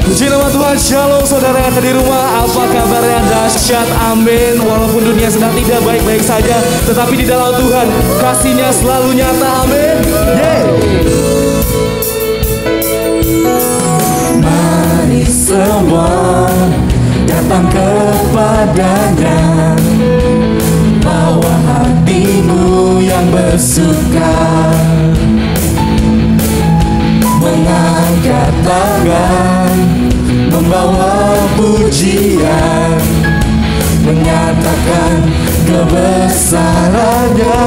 Puji nama Tuhan, shalom saudara yang ada di rumah. Apa kabarnya? Dahsyat, amin. Walaupun dunia sedang tidak baik-baik saja, tetapi di dalam Tuhan kasih-Nya selalu nyata, amin. Mari semua datang kepadanya, bawa hatimu yang bersuka, mengangkat tangan, membawa pujian, menyatakan kebesarannya.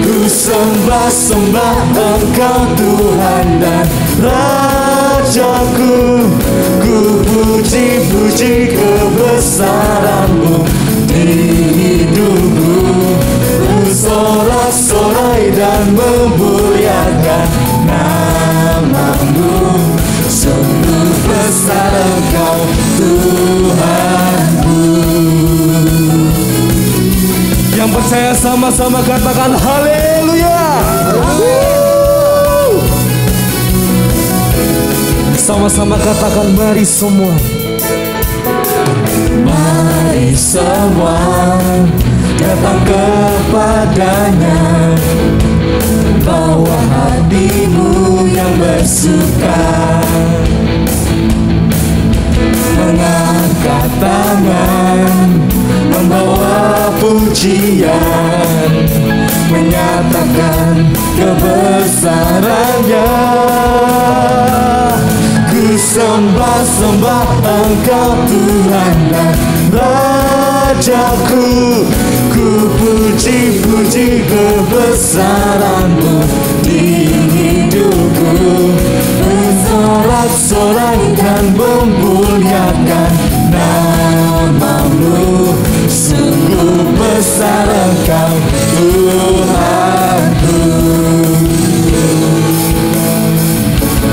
Ku sembah-sembah Engkau Tuhan dan Rajaku, ku puji-puji kebesaran-Mu di hidupku, ku sorak-sorai dan memuliakan nama-Mu. Sungguh besar Engkau Tuhanku. Yang percaya sama-sama katakan haleluya. Sama-sama katakan mari semua. Mari semua datang kepadanya, bawa hatimu yang bersuka, mengangkat tangan, membawa pujian, menyatakan kebesarannya. Ku sembah-sembah Engkau Tuhan dan Rajaku, ku puji-puji kebesaran-Mu di hidupku, bersorak-sorai dan memuliakan nama-Mu. Sungguh besar Engkau Tuhanku.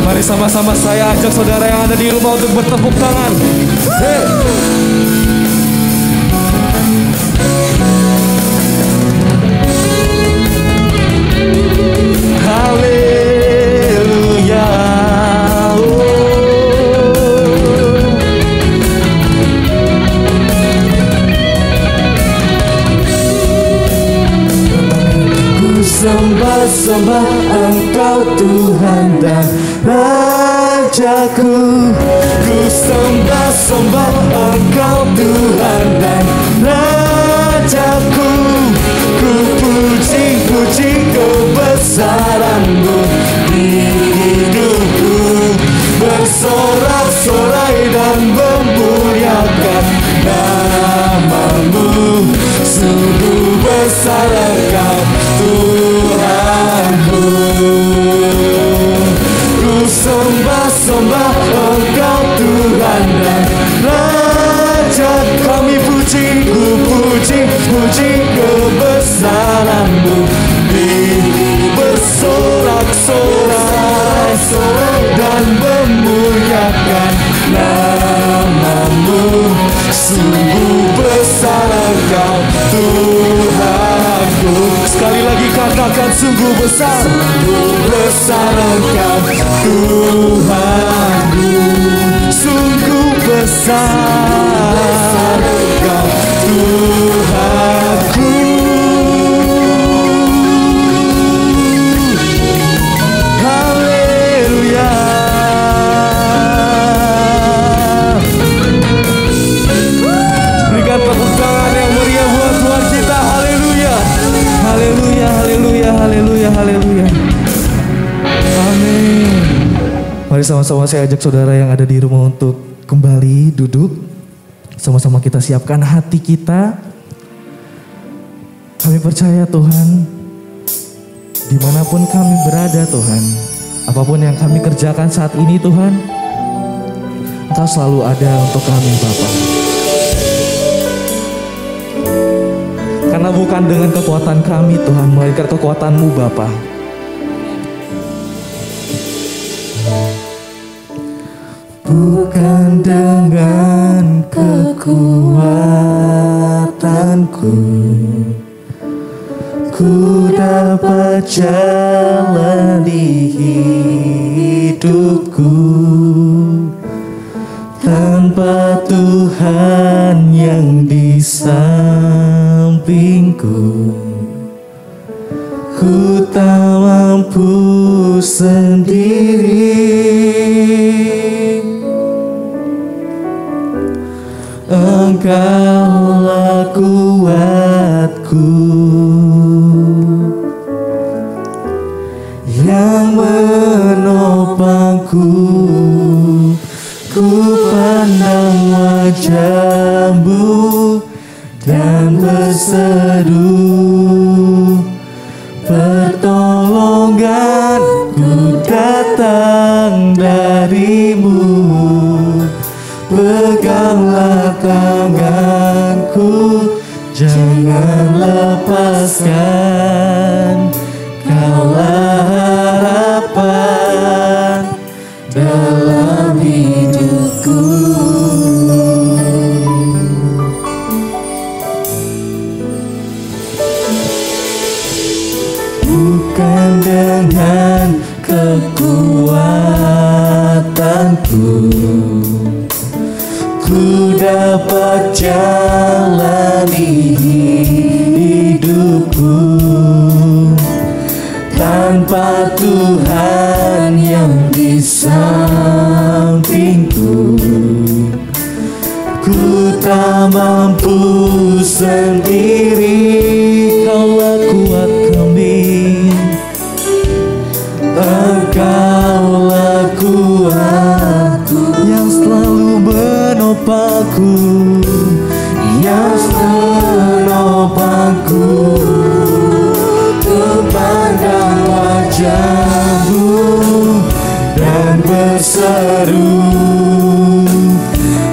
Mari sama-sama saya ajak saudara yang ada di rumah untuk bertepuk tangan. Haleluya. Ku sembah-sembah Engkau Tuhan dan Rajaku, ku sembah-sembah Engkau Tuhan dan Rajaku, ku puji-puji kebesaran-Mu di hidupku, bersorak-sorai dan memuliakan nama-Mu. Sungguh besar Engkau Tuhanku. Ku sembah-sembah Engkau Tuhan dan Raja. Kami puji, ku puji-puji kebesaran-Mu di bersorak-sorai dan memuliakan nama-Mu. Sungguh besar Engkau Tuhanku. Sekali lagi katakan sungguh besar. Sungguh besar Engkau Tuhanku. Sungguh besar Engkau Tuhanku. Haleluya. Berikan tepuk tangan yang meriah buat Tuhan kita. Haleluya. sama-sama saya ajak saudara yang ada di rumah untuk kembali duduk. Sama-sama kita siapkan hati kita. Kami percaya Tuhan, dimanapun kami berada Tuhan, apapun yang kami kerjakan saat ini Tuhan, Engkau selalu ada untuk kami Bapa. Karena bukan dengan kekuatan kami Tuhan, melainkan kekuatan-Mu Bapa. Bukan dengan kekuatanku ku dapat jalani hidupku tanpa Tuhan yang di sampingku. Ku tak mampu sendiri. Engkaulah kuatku yang menopangku. Ku pandang wajah-Mu dan berseru, pertolonganku datang dari-Mu. Peganglah tanganku, jangan lepaskan. Kaulah harapan dalam hidupku. Bukan dengan kekuatanku ku dapat jalani hidupku tanpa Tuhan yang di sampingku. Ku tak mampu sendiri. Kaulah kuat kami, Engkaulah kuatku yang selalu menopangku, yang menopangku. Ku pandang wajah-Mu dan berseru,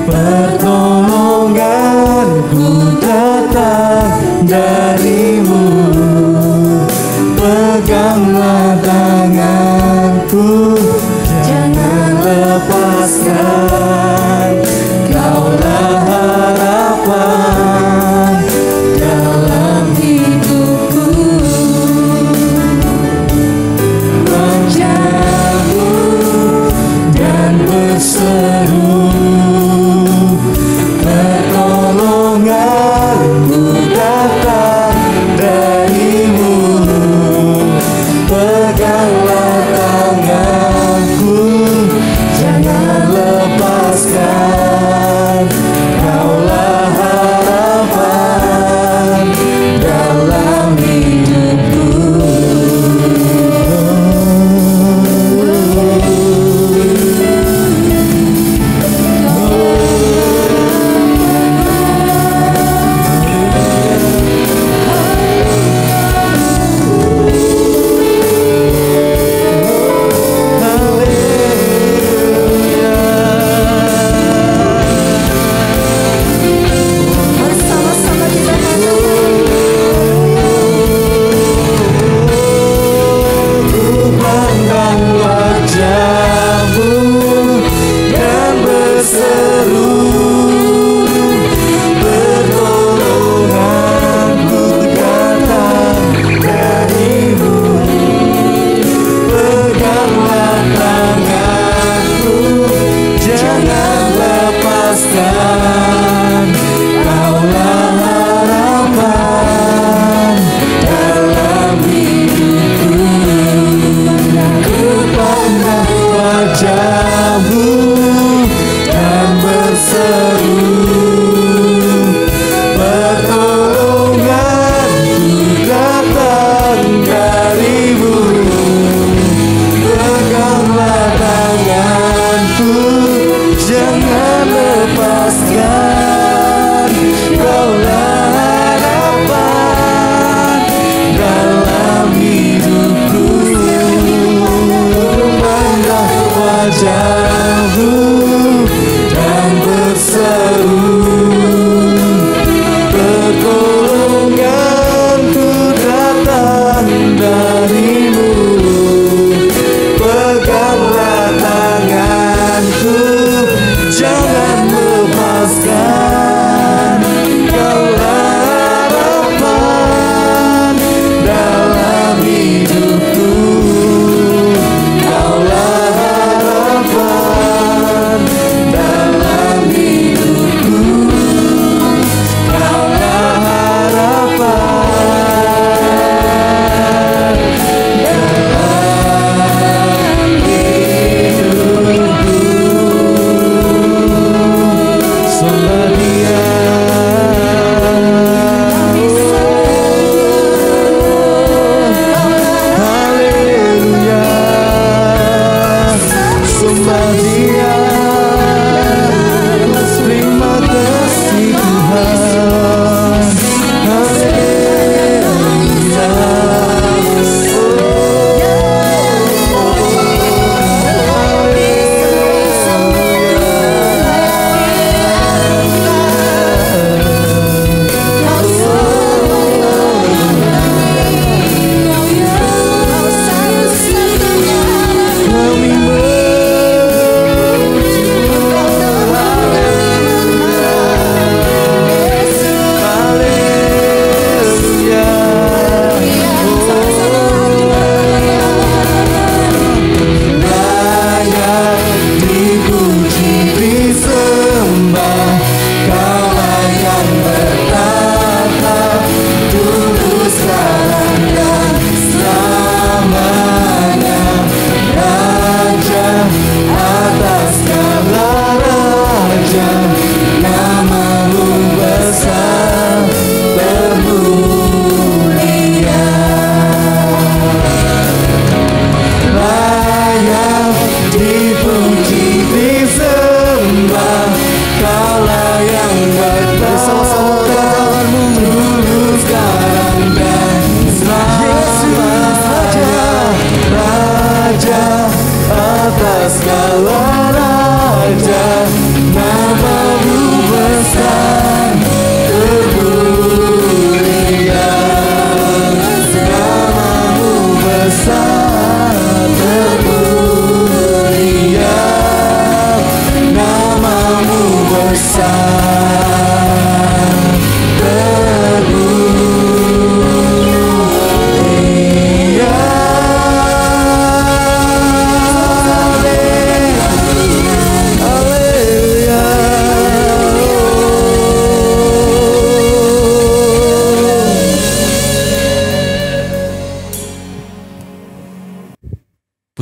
pertolonganku datang dari-Mu. Peganglah tanganku, jangan lepaskan. Kaulah harapan dalam hidupku. Wajah-Mu dan berseru, pertolonganku datang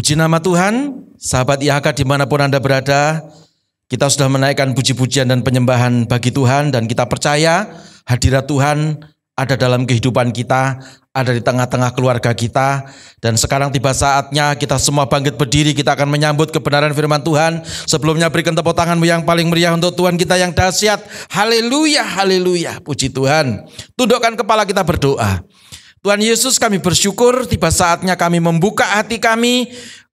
Puji nama Tuhan, sahabat IHK dimanapun Anda berada, kita sudah menaikkan puji-pujian dan penyembahan bagi Tuhan, dan kita percaya hadirat Tuhan ada dalam kehidupan kita, ada di tengah-tengah keluarga kita. Dan sekarang tiba saatnya kita semua bangkit berdiri, kita akan menyambut kebenaran firman Tuhan. Sebelumnya berikan tepuk tanganmu yang paling meriah untuk Tuhan kita yang dahsyat. Haleluya, haleluya, puji Tuhan. Tundukkan kepala, kita berdoa. Tuhan Yesus, kami bersyukur tiba saatnya kami membuka hati kami.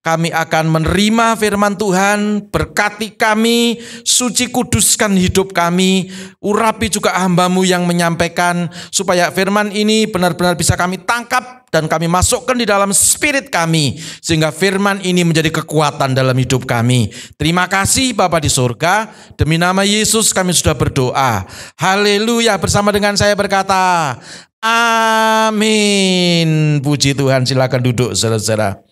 Kami akan menerima firman Tuhan, berkati kami, suci kuduskan hidup kami, urapi juga hamba-Mu yang menyampaikan, supaya firman ini benar-benar bisa kami tangkap dan kami masukkan di dalam spirit kami, sehingga firman ini menjadi kekuatan dalam hidup kami. Terima kasih Bapa di surga, demi nama Yesus kami sudah berdoa. Haleluya, bersama dengan saya berkata, amin. Puji Tuhan, silakan duduk saudara-saudara.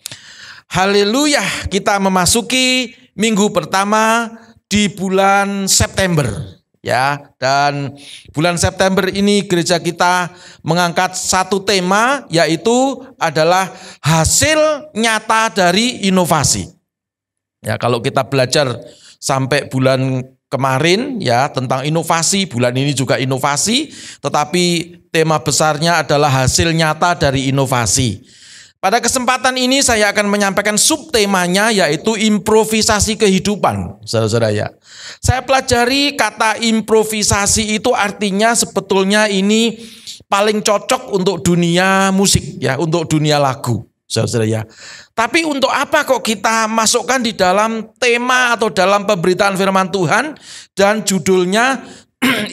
Haleluya, kita memasuki minggu pertama di bulan September, ya. Dan bulan September ini gereja kita mengangkat satu tema, yaitu adalah hasil nyata dari inovasi. Ya, kalau kita belajar sampai bulan kemarin ya tentang inovasi, bulan ini juga inovasi, tetapi tema besarnya adalah hasil nyata dari inovasi. Pada kesempatan ini saya akan menyampaikan subtemanya, yaitu improvisasi kehidupan, saudara-saudara ya. Saya pelajari kata improvisasi itu artinya sebetulnya ini paling cocok untuk dunia musik ya, untuk dunia lagu, saudara-saudara ya. Tapi untuk apa kok kita masukkan di dalam tema atau dalam pemberitaan firman Tuhan dan judulnya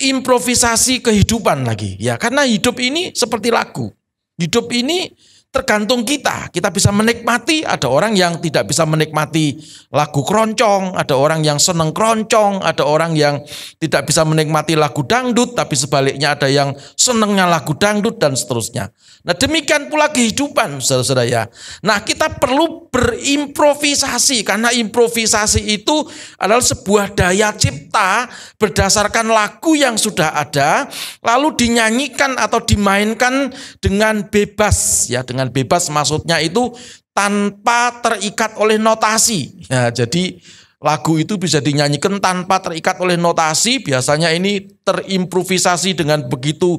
improvisasi kehidupan lagi ya? Karena hidup ini seperti lagu. Hidup ini tergantung kita bisa menikmati, ada orang yang tidak bisa menikmati lagu keroncong, ada orang yang senang keroncong, ada orang yang tidak bisa menikmati lagu dangdut, tapi sebaliknya ada yang senangnya lagu dangdut dan seterusnya. Nah demikian pula kehidupan saudara-saudara ya. Nah kita perlu berimprovisasi, karena improvisasi itu adalah sebuah daya cipta berdasarkan lagu yang sudah ada, lalu dinyanyikan atau dimainkan dengan bebas ya, dengan bebas maksudnya itu tanpa terikat oleh notasi. Ya, jadi lagu itu bisa dinyanyikan tanpa terikat oleh notasi. Biasanya ini terimprovisasi dengan begitu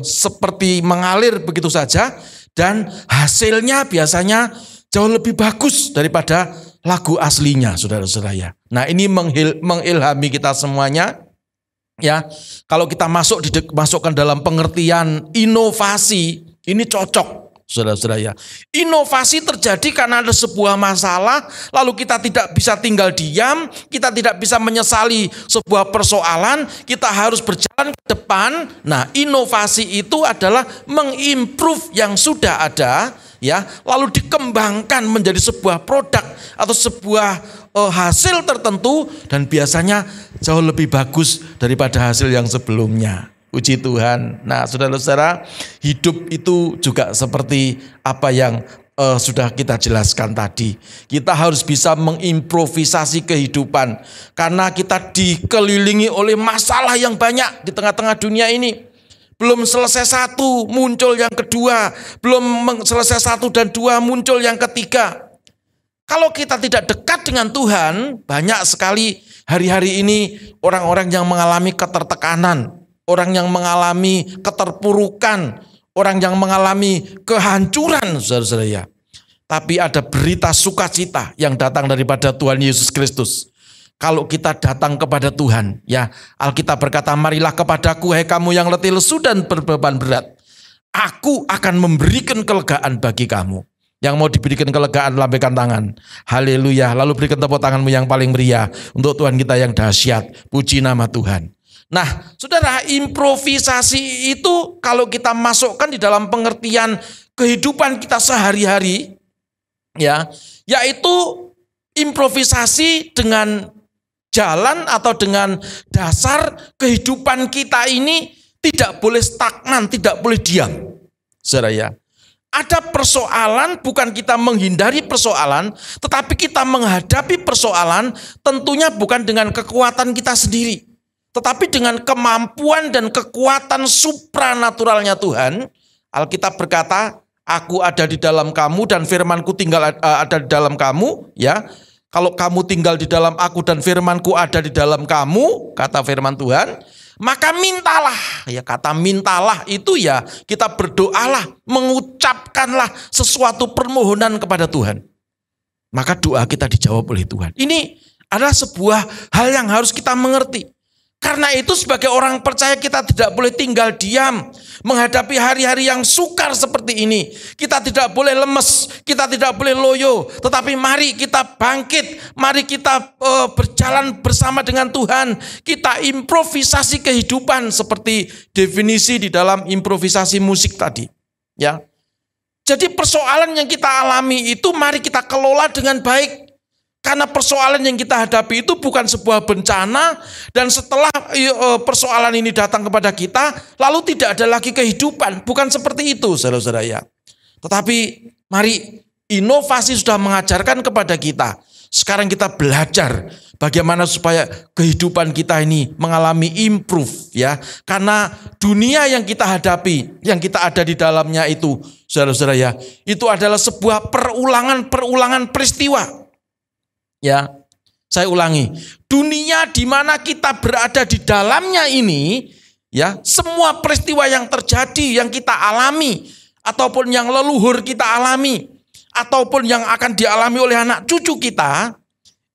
seperti mengalir begitu saja, dan hasilnya biasanya jauh lebih bagus daripada lagu aslinya, saudara-saudara ya. Nah ini mengilhami kita semuanya. Ya, kalau kita masukkan dalam pengertian inovasi, ini cocok. Saudara-saudara ya, inovasi terjadi karena ada sebuah masalah, lalu kita tidak bisa tinggal diam, kita tidak bisa menyesali sebuah persoalan, kita harus berjalan ke depan. Nah, inovasi itu adalah mengimprove yang sudah ada, ya, lalu dikembangkan menjadi sebuah produk atau sebuah hasil tertentu, dan biasanya jauh lebih bagus daripada hasil yang sebelumnya. Puji Tuhan. Nah, saudara-saudara, hidup itu juga seperti apa yang sudah kita jelaskan tadi. Kita harus bisa mengimprovisasi kehidupan, karena kita dikelilingi oleh masalah yang banyak di tengah-tengah dunia ini. Belum selesai satu, muncul yang kedua. Belum selesai satu dan dua, muncul yang ketiga. Kalau kita tidak dekat dengan Tuhan, banyak sekali hari-hari ini orang-orang yang mengalami ketertekanan, orang yang mengalami keterpurukan, orang yang mengalami kehancuran, saudara-saudara ya. Tapi ada berita sukacita yang datang daripada Tuhan Yesus Kristus. Kalau kita datang kepada Tuhan, ya, Alkitab berkata, marilah kepadaku hai kamu yang letih lesu dan berbeban berat, aku akan memberikan kelegaan bagi kamu. Yang mau diberikan kelegaan, lambaikan tangan. Haleluya. Lalu berikan tepuk tanganmu yang paling meriah untuk Tuhan kita yang dahsyat. Puji nama Tuhan. Nah, saudara, improvisasi itu kalau kita masukkan di dalam pengertian kehidupan kita sehari-hari, ya, yaitu improvisasi dengan jalan atau dengan dasar kehidupan kita ini tidak boleh stagnan, tidak boleh diam. Saudara ya, ada persoalan, bukan kita menghindari persoalan, tetapi kita menghadapi persoalan tentunya bukan dengan kekuatan kita sendiri, tetapi dengan kemampuan dan kekuatan supranaturalnya Tuhan. Alkitab berkata, Aku ada di dalam kamu dan firmanku ada di dalam kamu, ya. Kalau kamu tinggal di dalam aku dan firmanku ada di dalam kamu, kata firman Tuhan, maka mintalah. Ya, kata mintalah itu ya kita berdoalah, mengucapkanlah sesuatu permohonan kepada Tuhan. Maka doa kita dijawab oleh Tuhan. Ini adalah sebuah hal yang harus kita mengerti. Karena itu sebagai orang percaya kita tidak boleh tinggal diam menghadapi hari-hari yang sukar seperti ini. Kita tidak boleh lemes, kita tidak boleh loyo. Tetapi mari kita bangkit, mari kita berjalan bersama dengan Tuhan. Kita improvisasi kehidupan seperti definisi di dalam improvisasi musik tadi. Ya. Jadi persoalan yang kita alami itu mari kita kelola dengan baik. Karena persoalan yang kita hadapi itu bukan sebuah bencana dan setelah persoalan ini datang kepada kita, lalu tidak ada lagi kehidupan. Bukan seperti itu, saudara-saudara ya. Tetapi mari inovasi sudah mengajarkan kepada kita. Sekarang kita belajar bagaimana supaya kehidupan kita ini mengalami improve ya. Karena dunia yang kita hadapi, yang kita ada di dalamnya itu, saudara-saudara ya, itu adalah sebuah perulangan peristiwa. Ya, saya ulangi, dunia di mana kita berada di dalamnya ini, ya, semua peristiwa yang terjadi, yang kita alami, ataupun yang leluhur kita alami, ataupun yang akan dialami oleh anak cucu kita,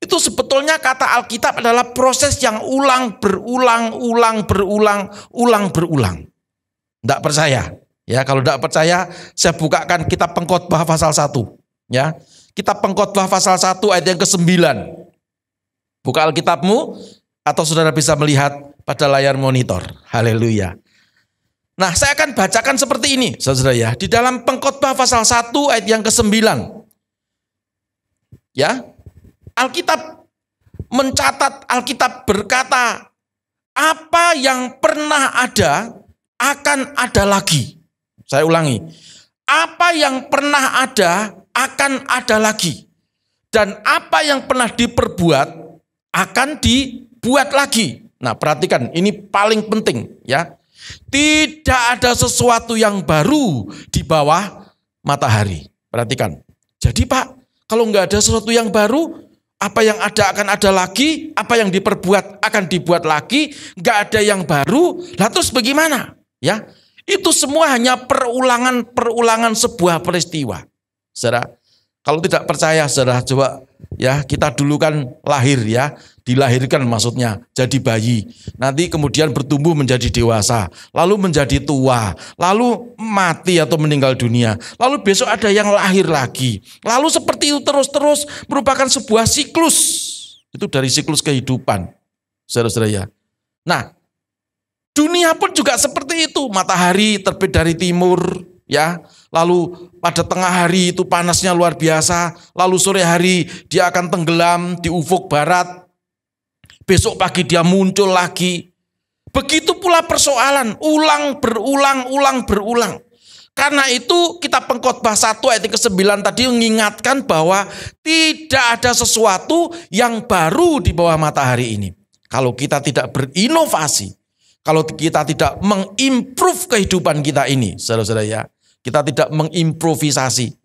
itu sebetulnya kata Alkitab adalah proses yang berulang. Tidak percaya? Ya, kalau tidak percaya, saya bukakan kitab Pengkhotbah pasal 1, ya. Kitab Pengkhotbah pasal 1 ayat yang ke-9. Buka Alkitabmu atau saudara bisa melihat pada layar monitor. Haleluya. Nah, saya akan bacakan seperti ini, saudara ya. Di dalam Pengkhotbah pasal 1 ayat yang ke-9. Ya. Alkitab mencatat, Alkitab berkata, apa yang pernah ada akan ada lagi. Saya ulangi. Apa yang pernah ada akan ada lagi. Dan apa yang pernah diperbuat akan dibuat lagi. Nah, perhatikan, ini paling penting ya. Tidak ada sesuatu yang baru di bawah matahari. Perhatikan. Jadi Pak, kalau nggak ada sesuatu yang baru, apa yang ada akan ada lagi, apa yang diperbuat akan dibuat lagi, nggak ada yang baru, lah terus bagaimana? Ya, itu semua hanya perulangan sebuah peristiwa. Saudara, kalau tidak percaya, saudara, coba ya, kita dulu kan lahir ya, dilahirkan maksudnya jadi bayi, nanti kemudian bertumbuh menjadi dewasa, lalu menjadi tua, lalu mati atau meninggal dunia, lalu besok ada yang lahir lagi, lalu seperti itu terus merupakan sebuah siklus, itu dari siklus kehidupan, saudara-saudara ya. Nah, dunia pun juga seperti itu, matahari terbit dari timur, ya, lalu pada tengah hari itu panasnya luar biasa, lalu sore hari dia akan tenggelam di ufuk barat, besok pagi dia muncul lagi. Begitu pula persoalan, berulang. Karena itu kitab Pengkhotbah 1 ayat ke-9 tadi mengingatkan bahwa tidak ada sesuatu yang baru di bawah matahari ini. Kalau kita tidak berinovasi, kalau kita tidak mengimprove kehidupan kita ini, saudara-saudara ya, kita tidak mengimprovisasi,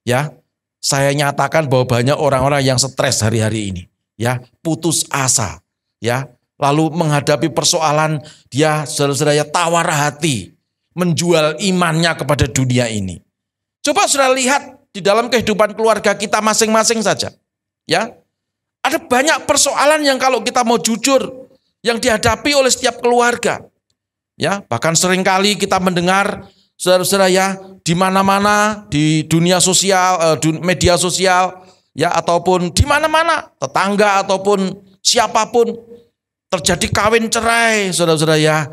ya, saya nyatakan bahwa banyak orang-orang yang stres hari-hari ini, ya, putus asa, ya, lalu menghadapi persoalan dia, saudara-saudara ya, tawar hati, menjual imannya kepada dunia ini. Coba saudara lihat di dalam kehidupan keluarga kita masing-masing saja, ya, ada banyak persoalan yang kalau kita mau jujur, yang dihadapi oleh setiap keluarga, ya, bahkan seringkali kita mendengar, saudara-saudara ya, di mana-mana di dunia sosial, media sosial, ya, ataupun di mana-mana tetangga ataupun siapapun terjadi kawin cerai, saudara-saudara ya,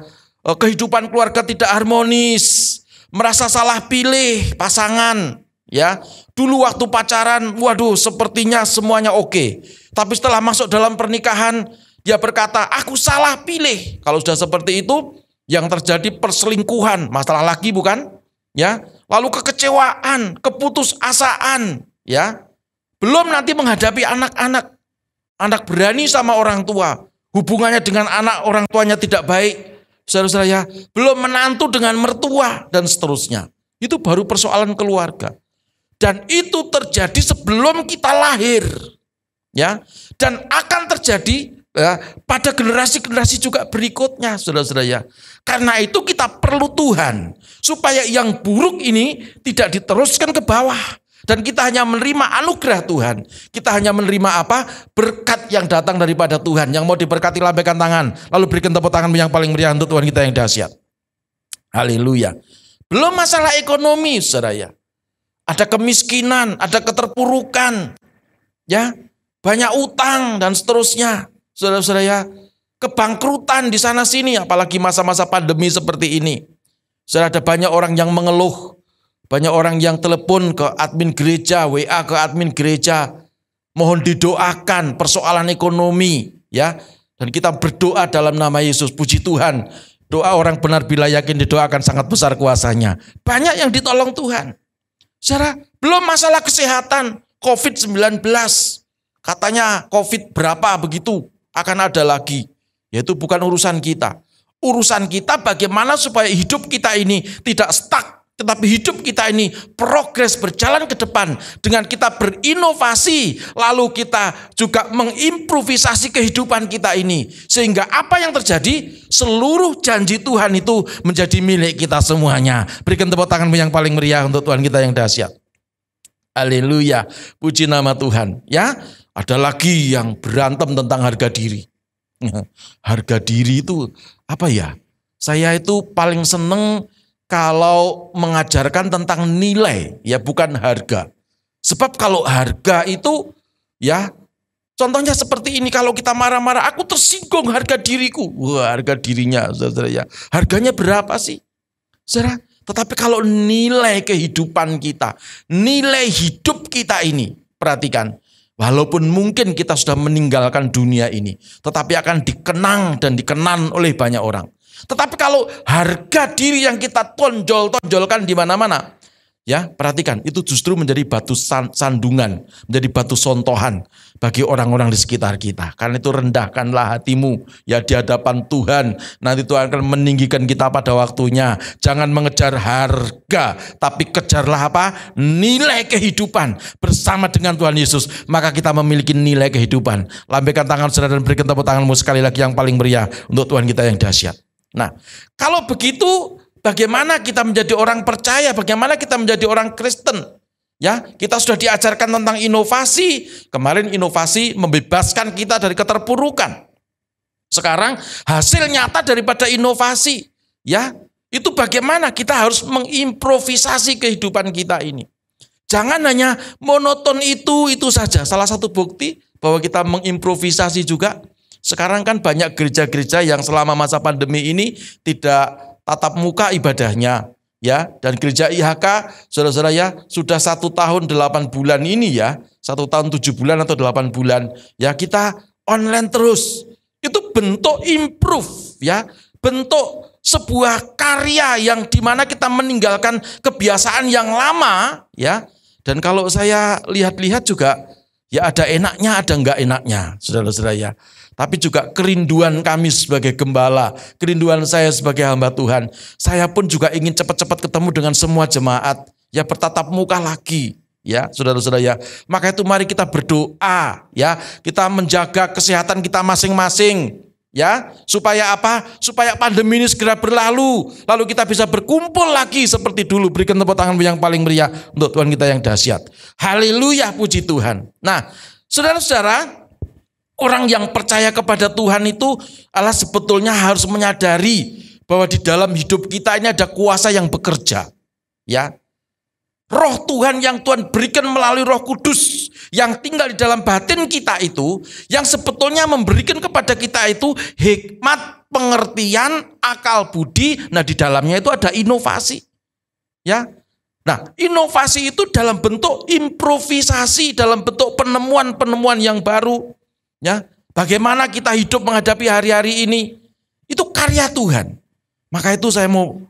kehidupan keluarga tidak harmonis, merasa salah pilih pasangan, ya. Dulu waktu pacaran, waduh, sepertinya semuanya oke, tapi setelah masuk dalam pernikahan, dia berkata, aku salah pilih. Kalau sudah seperti itu, yang terjadi perselingkuhan, masalah lagi bukan? Ya, lalu kekecewaan, keputusasaan, ya. Belum nanti menghadapi anak-anak. Anak berani sama orang tua, hubungannya dengan anak orang tuanya tidak baik, saudara-saudara ya. Belum menantu dengan mertua dan seterusnya. Itu baru persoalan keluarga. Dan itu terjadi sebelum kita lahir. Ya, dan akan terjadi ya, pada generasi-generasi juga berikutnya, saudara-saudara ya. Karena itu kita perlu Tuhan supaya yang buruk ini tidak diteruskan ke bawah dan kita hanya menerima anugerah Tuhan. Kita hanya menerima apa? Berkat yang datang daripada Tuhan. Yang mau diberkati lambaikan tangan, lalu berikan tepuk tangan yang paling meriah untuk Tuhan kita yang dahsyat. Haleluya. Belum masalah ekonomi, saudara ya. Ada kemiskinan, ada keterpurukan, ya. Banyak utang dan seterusnya, saudara-saudara ya. Kebangkrutan di sana sini, apalagi masa-masa pandemi seperti ini. Saudara, ada banyak orang yang mengeluh, banyak orang yang telepon ke admin gereja, WA ke admin gereja, mohon didoakan persoalan ekonomi, ya. Dan kita berdoa dalam nama Yesus, puji Tuhan. Doa orang benar bila yakin didoakan sangat besar kuasanya. Banyak yang ditolong Tuhan. Saudara, belum masalah kesehatan, COVID-19. Katanya COVID berapa begitu akan ada lagi. Yaitu bukan urusan kita. Urusan kita bagaimana supaya hidup kita ini tidak stuck. Tetapi hidup kita ini progres berjalan ke depan. Dengan kita berinovasi. Lalu kita juga mengimprovisasi kehidupan kita ini. Sehingga apa yang terjadi? Seluruh janji Tuhan itu menjadi milik kita semuanya. Berikan tepuk tangan yang paling meriah untuk Tuhan kita yang dahsyat. Haleluya. Puji nama Tuhan. Ya. Ada lagi yang berantem tentang harga diri. Harga diri itu apa ya? Saya itu paling seneng kalau mengajarkan tentang nilai, ya bukan harga. Sebab kalau harga itu, ya contohnya seperti ini, kalau kita marah-marah, aku tersinggung harga diriku. Wah, harga dirinya, saudara ya. Harganya berapa sih? Saudara, tetapi kalau nilai kehidupan kita, nilai hidup kita ini, perhatikan. Walaupun mungkin kita sudah meninggalkan dunia ini, tetapi akan dikenang dan dikenan oleh banyak orang. Tetapi kalau harga diri yang kita tonjolkan di mana-mana, ya perhatikan, itu justru menjadi batu sandungan, menjadi batu sontohan bagi orang-orang di sekitar kita. Karena itu rendahkanlah hatimu ya di hadapan Tuhan. Nanti Tuhan akan meninggikan kita pada waktunya. Jangan mengejar harga, tapi kejarlah apa? Nilai kehidupan bersama dengan Tuhan Yesus. Maka kita memiliki nilai kehidupan. Lambaikan tangan saudara dan berikan tepuk tanganmu sekali lagi yang paling meriah untuk Tuhan kita yang dahsyat. Nah, kalau begitu bagaimana kita menjadi orang percaya? Bagaimana kita menjadi orang Kristen? Ya, kita sudah diajarkan tentang inovasi. Kemarin inovasi membebaskan kita dari keterpurukan. Sekarang hasil nyata daripada inovasi, ya, itu bagaimana kita harus mengimprovisasi kehidupan kita ini. Jangan hanya monoton itu saja. Salah satu bukti bahwa kita mengimprovisasi juga. Sekarang kan banyak gereja-gereja yang selama masa pandemi ini tidak tatap muka ibadahnya, ya. Dan gereja IHK, saudara-saudara ya, sudah 1 tahun 8 bulan ini ya, 1 tahun 7 bulan atau 8 bulan, ya kita online terus. Itu bentuk improve, ya, bentuk sebuah karya yang dimana kita meninggalkan kebiasaan yang lama, ya. Dan kalau saya lihat-lihat juga, ya ada enaknya, ada enggak enaknya, saudara-saudara ya. Tapi juga kerinduan kami sebagai gembala, kerinduan saya sebagai hamba Tuhan. Saya pun juga ingin cepat-cepat ketemu dengan semua jemaat, ya bertatap muka lagi, ya saudara-saudara ya. Maka itu mari kita berdoa, ya kita menjaga kesehatan kita masing-masing, ya supaya apa? Supaya pandemi ini segera berlalu, lalu kita bisa berkumpul lagi seperti dulu. Berikan tepuk tangan yang paling meriah untuk Tuhan kita yang dahsyat. Haleluya, puji Tuhan. Nah, saudara-saudara, orang yang percaya kepada Tuhan itu adalah sebetulnya harus menyadari bahwa di dalam hidup kita ini ada kuasa yang bekerja. Ya, Roh Tuhan yang Tuhan berikan melalui Roh Kudus yang tinggal di dalam batin kita itu, yang sebetulnya memberikan kepada kita itu hikmat, pengertian, akal budi. Nah, di dalamnya itu ada inovasi. Ya. Nah, inovasi itu dalam bentuk improvisasi, dalam bentuk penemuan-penemuan yang baru. Ya, bagaimana kita hidup menghadapi hari-hari ini, itu karya Tuhan. Maka itu saya mau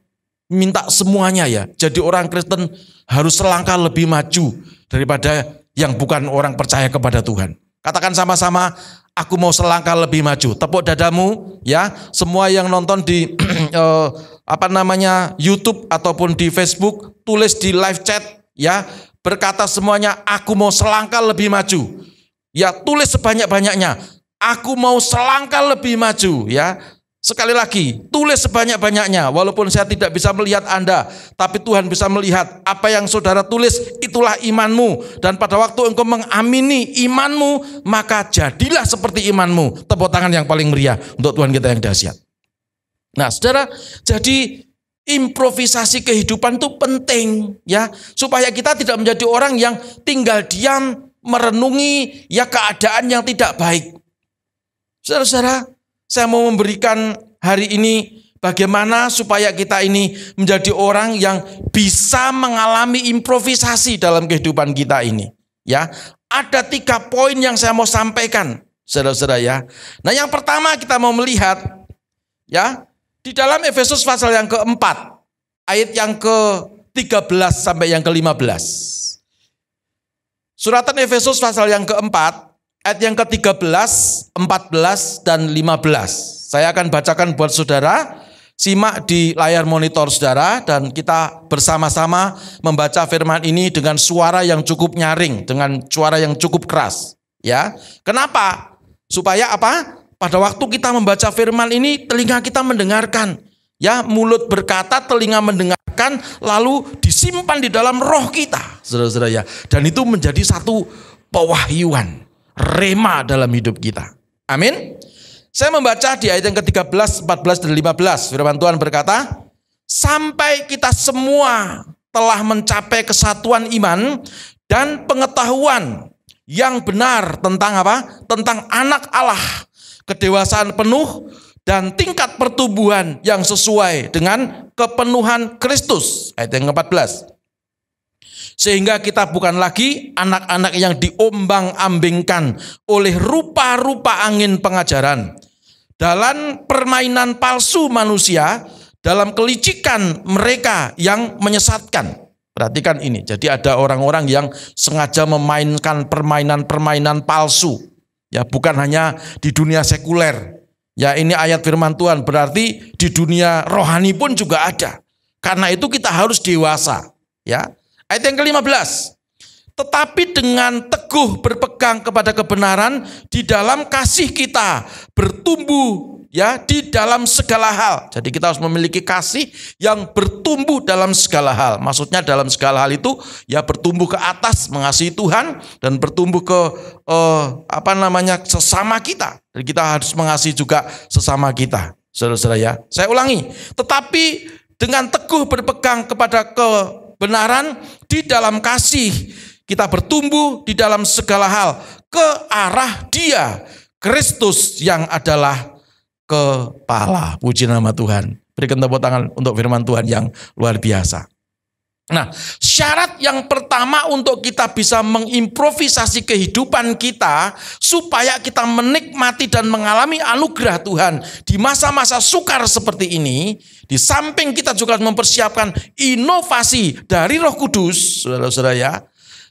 minta semuanya ya, jadi orang Kristen harus selangkah lebih maju daripada yang bukan orang percaya kepada Tuhan. Katakan sama-sama, aku mau selangkah lebih maju. Tepuk dadamu ya, semua yang nonton di YouTube ataupun di Facebook, tulis di live chat ya, berkata semuanya, aku mau selangkah lebih maju. Ya, tulis sebanyak-banyaknya, aku mau selangkah lebih maju ya. Sekali lagi, tulis sebanyak-banyaknya. Walaupun saya tidak bisa melihat Anda, tapi Tuhan bisa melihat apa yang saudara tulis, itulah imanmu. Dan pada waktu engkau mengamini imanmu, maka jadilah seperti imanmu. Tepuk tangan yang paling meriah untuk Tuhan kita yang dahsyat. Nah, saudara, jadi improvisasi kehidupan itu penting ya, supaya kita tidak menjadi orang yang tinggal diam merenungi ya keadaan yang tidak baik. Saudara-saudara, saya mau memberikan hari ini bagaimana supaya kita ini menjadi orang yang bisa mengalami improvisasi dalam kehidupan kita ini. Ya, ada 3 poin yang saya mau sampaikan, saudara-saudara ya. Nah, yang pertama kita mau melihat ya di dalam Efesus pasal yang keempat, ayat yang ke-13 sampai yang ke-15. Suratan Efesus pasal yang keempat, ayat yang ke-13, 14, dan 15. Saya akan bacakan buat saudara, simak di layar monitor saudara, dan kita bersama-sama membaca firman ini dengan suara yang cukup nyaring, dengan suara yang cukup keras. Ya, kenapa? Supaya apa? Pada waktu kita membaca firman ini, telinga kita mendengarkan. Ya, mulut berkata, telinga mendengarkan, lalu disimpan di dalam roh kita, saudara-saudara ya. Dan itu menjadi satu pewahyuan, rema dalam hidup kita. Amin. Saya membaca di ayat yang ke-13, 14, dan 15. Firman Tuhan berkata, sampai kita semua telah mencapai kesatuan iman dan pengetahuan yang benar tentang apa? Tentang anak Allah, kedewasaan penuh dan tingkat pertumbuhan yang sesuai dengan kepenuhan Kristus. Ayat yang ke-14. Sehingga kita bukan lagi anak-anak yang diombang-ambingkan oleh rupa-rupa angin pengajaran, dalam permainan palsu manusia, dalam kelicikan mereka yang menyesatkan. Perhatikan ini, jadi ada orang-orang yang sengaja memainkan permainan-permainan palsu. Ya, bukan hanya di dunia sekuler. Ya, ini ayat firman Tuhan, berarti di dunia rohani pun juga ada. Karena itu kita harus dewasa. Ya, ayat yang ke-15. Tetapi dengan teguh berpegang kepada kebenaran, di dalam kasih kita bertumbuh ya di dalam segala hal. Jadi kita harus memiliki kasih yang bertumbuh dalam segala hal. Maksudnya dalam segala hal itu ya bertumbuh ke atas, mengasihi Tuhan, dan bertumbuh ke sesama kita. Dan kita harus mengasihi juga sesama kita. Saudara-saudara ya. Saya ulangi. Tetapi dengan teguh berpegang kepada kebenaran, di dalam kasih kita bertumbuh di dalam segala hal ke arah Dia, Kristus yang adalah kepala. Puji nama Tuhan. Berikan tepuk tangan untuk firman Tuhan yang luar biasa. Nah, syarat yang pertama untuk kita bisa mengimprovisasi kehidupan kita, supaya kita menikmati dan mengalami anugerah Tuhan di masa-masa sukar seperti ini, di samping kita juga mempersiapkan inovasi dari Roh Kudus, saudara-saudara ya.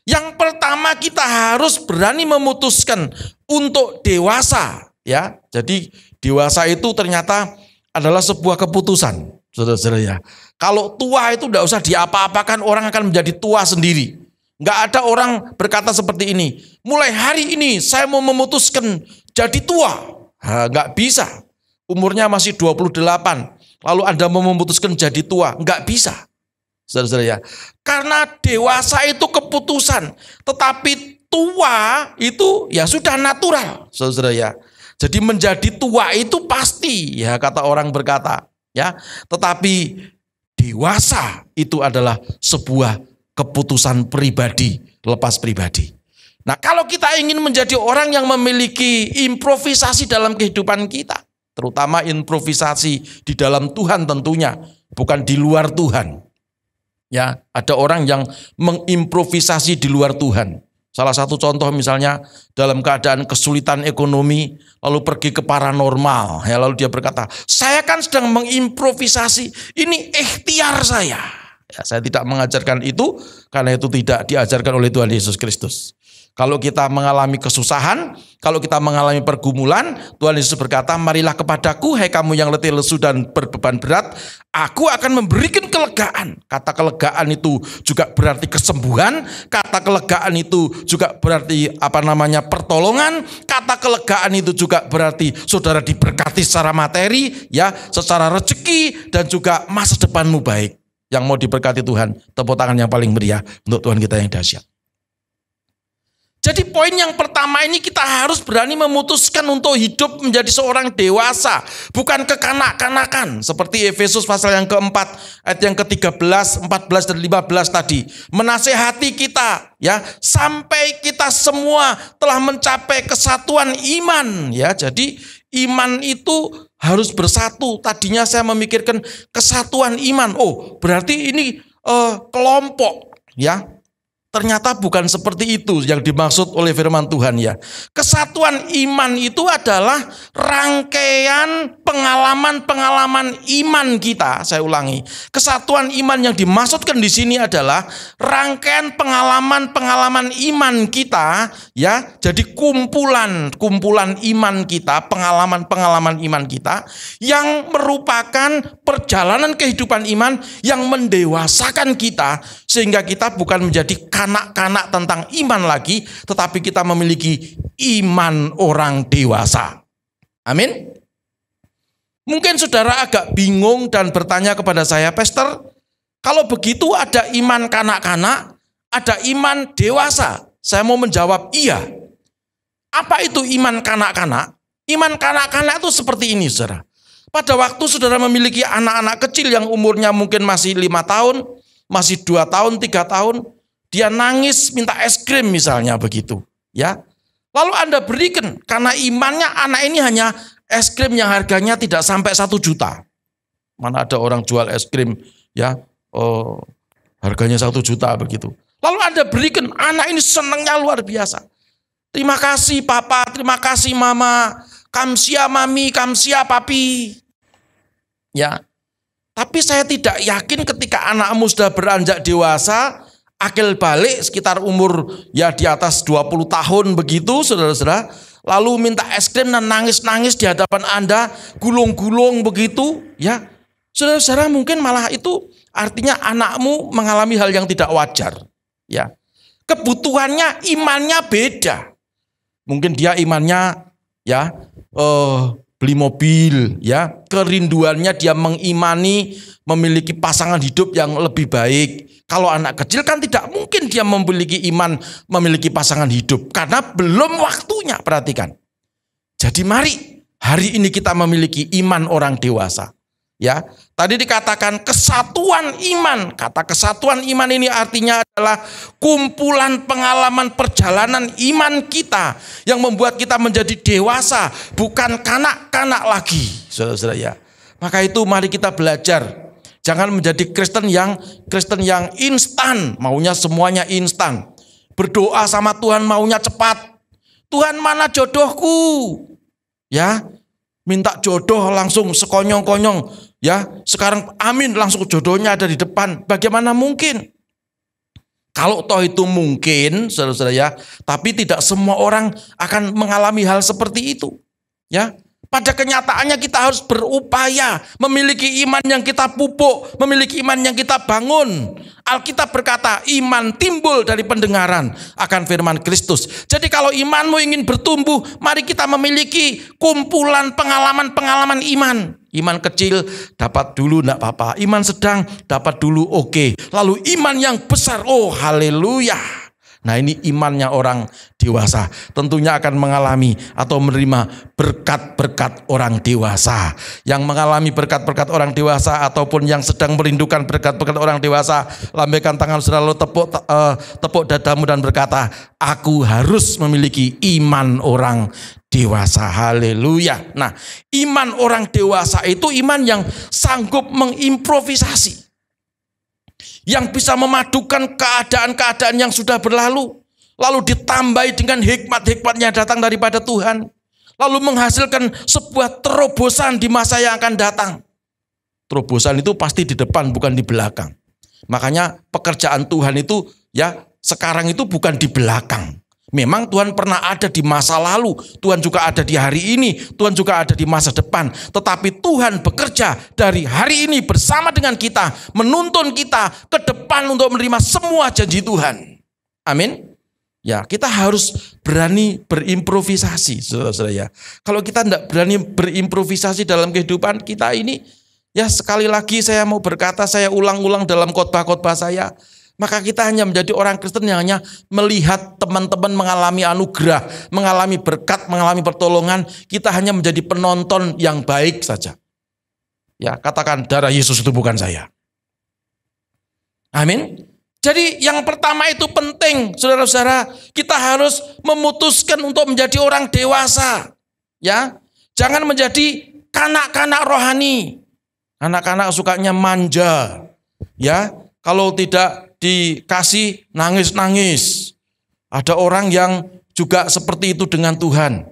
Yang pertama kita harus berani memutuskan untuk dewasa, ya. Jadi dewasa itu ternyata adalah sebuah keputusan, saudara-saudara ya. Kalau tua itu tidak usah diapa-apakan, orang akan menjadi tua sendiri. Nggak ada orang berkata seperti ini, mulai hari ini saya mau memutuskan jadi tua. Nggak bisa. Umurnya masih 28, lalu Anda mau memutuskan jadi tua, nggak bisa. Saudara-saudara ya, karena dewasa itu keputusan, tetapi tua itu ya sudah natural, saudara-saudara ya. Jadi menjadi tua itu pasti, ya kata orang berkata, ya. Tetapi dewasa itu adalah sebuah keputusan pribadi, lepas pribadi. Nah, kalau kita ingin menjadi orang yang memiliki improvisasi dalam kehidupan kita, terutama improvisasi di dalam Tuhan tentunya, bukan di luar Tuhan. Ya, ada orang yang mengimprovisasi di luar Tuhan. Salah satu contoh misalnya dalam keadaan kesulitan ekonomi, lalu pergi ke paranormal, ya, lalu dia berkata, saya kan sedang mengimprovisasi, ini ikhtiar saya. Ya, saya tidak mengajarkan itu karena itu tidak diajarkan oleh Tuhan Yesus Kristus. Kalau kita mengalami kesusahan, kalau kita mengalami pergumulan, Tuhan Yesus berkata, marilah kepadaku, hai kamu yang letih lesu dan berbeban berat, aku akan memberikan kelegaan. Kata kelegaan itu juga berarti kesembuhan, kata kelegaan itu juga berarti pertolongan, kata kelegaan itu juga berarti saudara diberkati secara materi, ya, secara rezeki, dan juga masa depanmu baik. Yang mau diberkati Tuhan, tepuk tangan yang paling meriah untuk Tuhan kita yang dahsyat. Jadi poin yang pertama ini kita harus berani memutuskan untuk hidup menjadi seorang dewasa, bukan kekanak-kanakan. Seperti Efesus pasal yang keempat, ayat yang ke-13, 14 dan 15 tadi. Menasehati kita, ya, sampai kita semua telah mencapai kesatuan iman, ya. Jadi iman itu harus bersatu. Tadinya saya memikirkan kesatuan iman. Oh, berarti ini kelompok, ya. Ternyata bukan seperti itu yang dimaksud oleh firman Tuhan, ya. Kesatuan iman itu adalah rangkaian pengalaman-pengalaman iman kita. Saya ulangi. Kesatuan iman yang dimaksudkan di sini adalah rangkaian pengalaman-pengalaman iman kita, ya. Jadi kumpulan iman kita, pengalaman-pengalaman iman kita yang merupakan perjalanan kehidupan iman yang mendewasakan kita sehingga kita bukan menjadi kanak-kanak tentang iman lagi, tetapi kita memiliki iman orang dewasa. Amin. Mungkin saudara agak bingung dan bertanya kepada saya, Pastor, kalau begitu ada iman kanak-kanak, ada iman dewasa. Saya mau menjawab iya. Apa itu iman kanak-kanak? Iman kanak-kanak itu seperti ini, saudara. Pada waktu saudara memiliki anak-anak kecil yang umurnya mungkin masih 5 tahun, masih 2 tahun, 3 tahun, dia nangis minta es krim misalnya begitu, ya. Lalu Anda berikan, karena imannya anak ini hanya es krim yang harganya tidak sampai 1 juta. Mana ada orang jual es krim, ya, harganya 1 juta begitu. Lalu Anda berikan, anak ini senangnya luar biasa. Terima kasih papa, terima kasih mama, kamsia mami, kamsia papi. Ya. Tapi saya tidak yakin ketika anakmu sudah beranjak dewasa, akil balik sekitar umur ya di atas 20 tahun begitu, saudara-saudara, lalu minta es krim dan nangis-nangis di hadapan Anda, gulung-gulung begitu, ya. Saudara-saudara, mungkin malah itu artinya anakmu mengalami hal yang tidak wajar, ya. Kebutuhannya, imannya beda. Mungkin dia imannya, ya, beli mobil, ya, kerinduannya dia mengimani memiliki pasangan hidup yang lebih baik. Kalau anak kecil kan tidak mungkin dia memiliki iman memiliki pasangan hidup karena belum waktunya, perhatikan. Jadi mari hari ini kita memiliki iman orang dewasa. Ya, tadi dikatakan kesatuan iman. Kata kesatuan iman ini artinya adalah kumpulan pengalaman perjalanan iman kita yang membuat kita menjadi dewasa, bukan kanak-kanak lagi, saudara-saudara, ya. Maka itu mari kita belajar. Jangan menjadi Kristen yang instan, maunya semuanya instan. Berdoa sama Tuhan maunya cepat. Tuhan, mana jodohku? Ya, minta jodoh langsung sekonyong-konyong. Ya, sekarang amin langsung jodohnya ada di depan. Bagaimana mungkin? Kalau toh itu mungkin, saudara-saudara, ya, tapi tidak semua orang akan mengalami hal seperti itu. Ya, pada kenyataannya kita harus berupaya memiliki iman yang kita pupuk, memiliki iman yang kita bangun. Alkitab berkata, iman timbul dari pendengaran akan firman Kristus. Jadi kalau imanmu ingin bertumbuh, mari kita memiliki kumpulan pengalaman-pengalaman iman. Iman kecil dapat dulu enggak apa-apa, iman sedang dapat dulu oke. Lalu iman yang besar, oh haleluya. Nah, ini imannya orang dewasa. Tentunya akan mengalami atau menerima berkat-berkat orang dewasa. Yang mengalami berkat-berkat orang dewasa ataupun yang sedang merindukan berkat-berkat orang dewasa, lambaikan tangan saudara, tepuk dadamu dan berkata, aku harus memiliki iman orang dewasa. Haleluya. Nah, iman orang dewasa itu iman yang sanggup mengimprovisasi, yang bisa memadukan keadaan-keadaan yang sudah berlalu, lalu ditambahi dengan hikmat-hikmatnya datang daripada Tuhan, lalu menghasilkan sebuah terobosan di masa yang akan datang. Terobosan itu pasti di depan, bukan di belakang. Makanya pekerjaan Tuhan itu ya sekarang itu bukan di belakang. Memang Tuhan pernah ada di masa lalu, Tuhan juga ada di hari ini, Tuhan juga ada di masa depan. Tetapi Tuhan bekerja dari hari ini bersama dengan kita, menuntun kita ke depan untuk menerima semua janji Tuhan. Amin. Ya, kita harus berani berimprovisasi, saudara-saudara ya. Kalau kita tidak berani berimprovisasi dalam kehidupan kita ini, ya sekali lagi saya mau berkata, saya ulang-ulang dalam khotbah-khotbah saya, maka kita hanya menjadi orang Kristen yang hanya melihat teman-teman mengalami anugerah, mengalami berkat, mengalami pertolongan. Kita hanya menjadi penonton yang baik saja. Ya, katakan darah Yesus itu bukan saya. Amin. Jadi yang pertama itu penting, saudara-saudara, kita harus memutuskan untuk menjadi orang dewasa. Ya, jangan menjadi kanak-kanak rohani. Anak-anak sukanya manja. Ya, kalau tidak dikasih nangis-nangis. Ada orang yang juga seperti itu dengan Tuhan.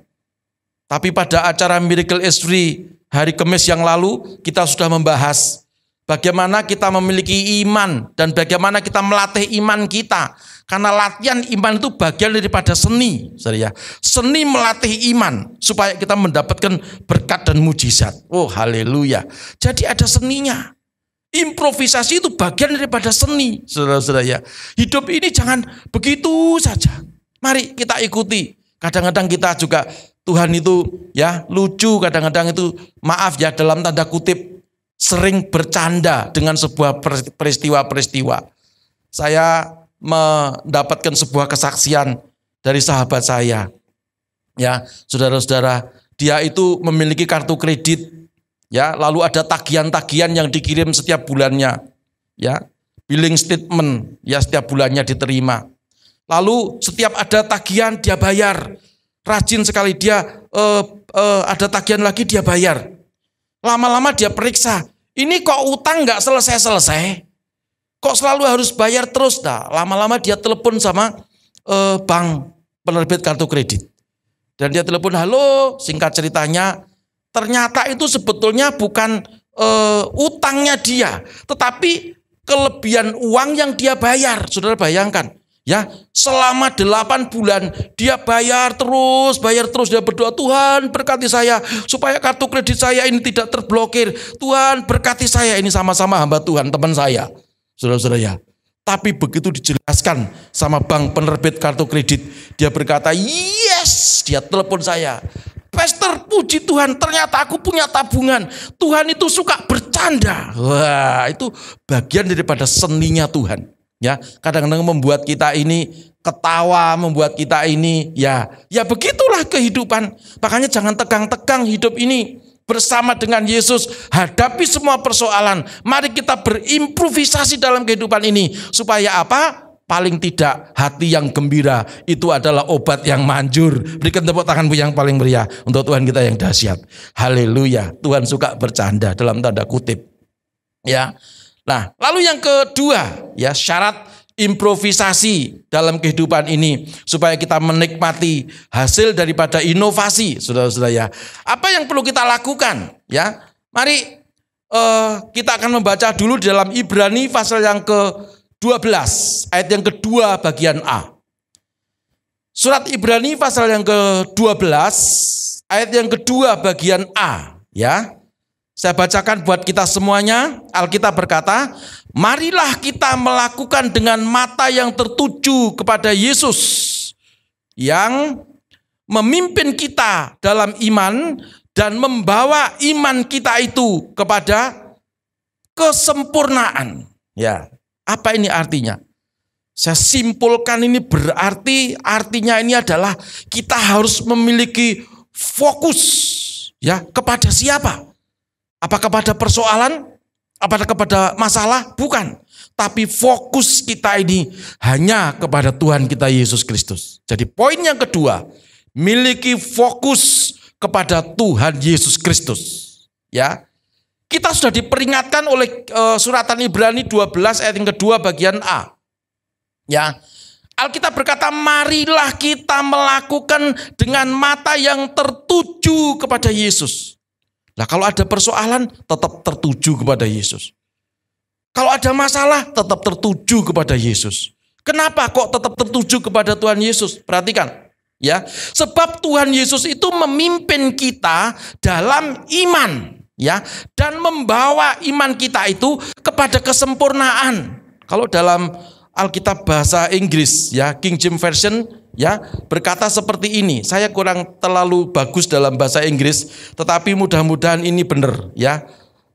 Tapi pada acara Miracle is Free hari Kamis yang lalu kita sudah membahas bagaimana kita memiliki iman dan bagaimana kita melatih iman kita. Karena latihan iman itu bagian daripada seni, saudara ya. Seni melatih iman supaya kita mendapatkan berkat dan mujizat. Oh, haleluya. Jadi ada seninya. Improvisasi itu bagian daripada seni, saudara-saudara ya. Hidup ini jangan begitu saja. Mari kita ikuti. Kadang-kadang kita juga, Tuhan itu ya lucu, kadang-kadang itu maaf ya dalam tanda kutip, sering bercanda dengan sebuah peristiwa-peristiwa. Saya mendapatkan sebuah kesaksian dari sahabat saya. Ya, saudara-saudara, dia itu memiliki kartu kredit. Ya, lalu ada tagihan-tagihan yang dikirim setiap bulannya. Ya, billing statement ya setiap bulannya diterima. Lalu setiap ada tagihan dia bayar. Rajin sekali dia ada tagihan lagi dia bayar. Lama-lama dia periksa, ini kok utang nggak selesai-selesai? Kok selalu harus bayar terus? Nah, lama-lama dia telepon sama bank penerbit kartu kredit. Dan dia telepon, halo, singkat ceritanya, ternyata itu sebetulnya bukan utangnya dia, tetapi kelebihan uang yang dia bayar. Saudara bayangkan, ya, selama 8 bulan dia bayar terus, dia berdoa, Tuhan berkati saya supaya kartu kredit saya ini tidak terblokir. Tuhan berkati saya, ini sama-sama hamba Tuhan, teman saya. Saudara-saudara ya. Tapi begitu dijelaskan sama bank penerbit kartu kredit, dia berkata, yes, dia telepon saya. Pastor, puji Tuhan, ternyata aku punya tabungan. Tuhan itu suka bercanda. Wah, itu bagian daripada seninya Tuhan. Ya, kadang-kadang membuat kita ini ketawa, membuat kita ini ya begitulah kehidupan. Makanya jangan tegang-tegang hidup ini. Bersama dengan Yesus hadapi semua persoalan. Mari kita berimprovisasi dalam kehidupan ini. Supaya apa? Paling tidak hati yang gembira itu adalah obat yang manjur. Berikan tepuk tanganmu yang paling meriah untuk Tuhan kita yang dahsyat. Haleluya. Tuhan suka bercanda dalam tanda kutip. Ya. Nah, lalu yang kedua, ya, syarat improvisasi dalam kehidupan ini supaya kita menikmati hasil daripada inovasi, saudara-saudara ya. Apa yang perlu kita lakukan? Ya, mari kita akan membaca dulu di dalam Ibrani pasal yang ke-12 ayat yang kedua bagian A. Surat Ibrani pasal yang ke-12 ayat yang kedua bagian A. Ya. Saya bacakan buat kita semuanya. Alkitab berkata, marilah kita melakukan dengan mata yang tertuju kepada Yesus yang memimpin kita dalam iman dan membawa iman kita itu kepada kesempurnaan. Ya, apa ini artinya? Saya simpulkan ini berarti artinya ini adalah kita harus memiliki fokus ya kepada siapa? Apakah kepada persoalan? Apakah kepada masalah? Bukan. Tapi fokus kita ini hanya kepada Tuhan kita Yesus Kristus. Jadi poin yang kedua, miliki fokus kepada Tuhan Yesus Kristus. Ya, kita sudah diperingatkan oleh suratan Ibrani 12 ayat yang kedua bagian A. Ya, Alkitab berkata, marilah kita melakukan dengan mata yang tertuju kepada Yesus. Nah, kalau ada persoalan tetap tertuju kepada Yesus. Kalau ada masalah tetap tertuju kepada Yesus. Kenapa kok tetap tertuju kepada Tuhan Yesus? Perhatikan, ya. Sebab Tuhan Yesus itu memimpin kita dalam iman, ya, dan membawa iman kita itu kepada kesempurnaan. Kalau dalam Alkitab bahasa Inggris, ya, King James Version, ya, berkata seperti ini. Saya kurang terlalu bagus dalam bahasa Inggris, tetapi mudah-mudahan ini benar, ya.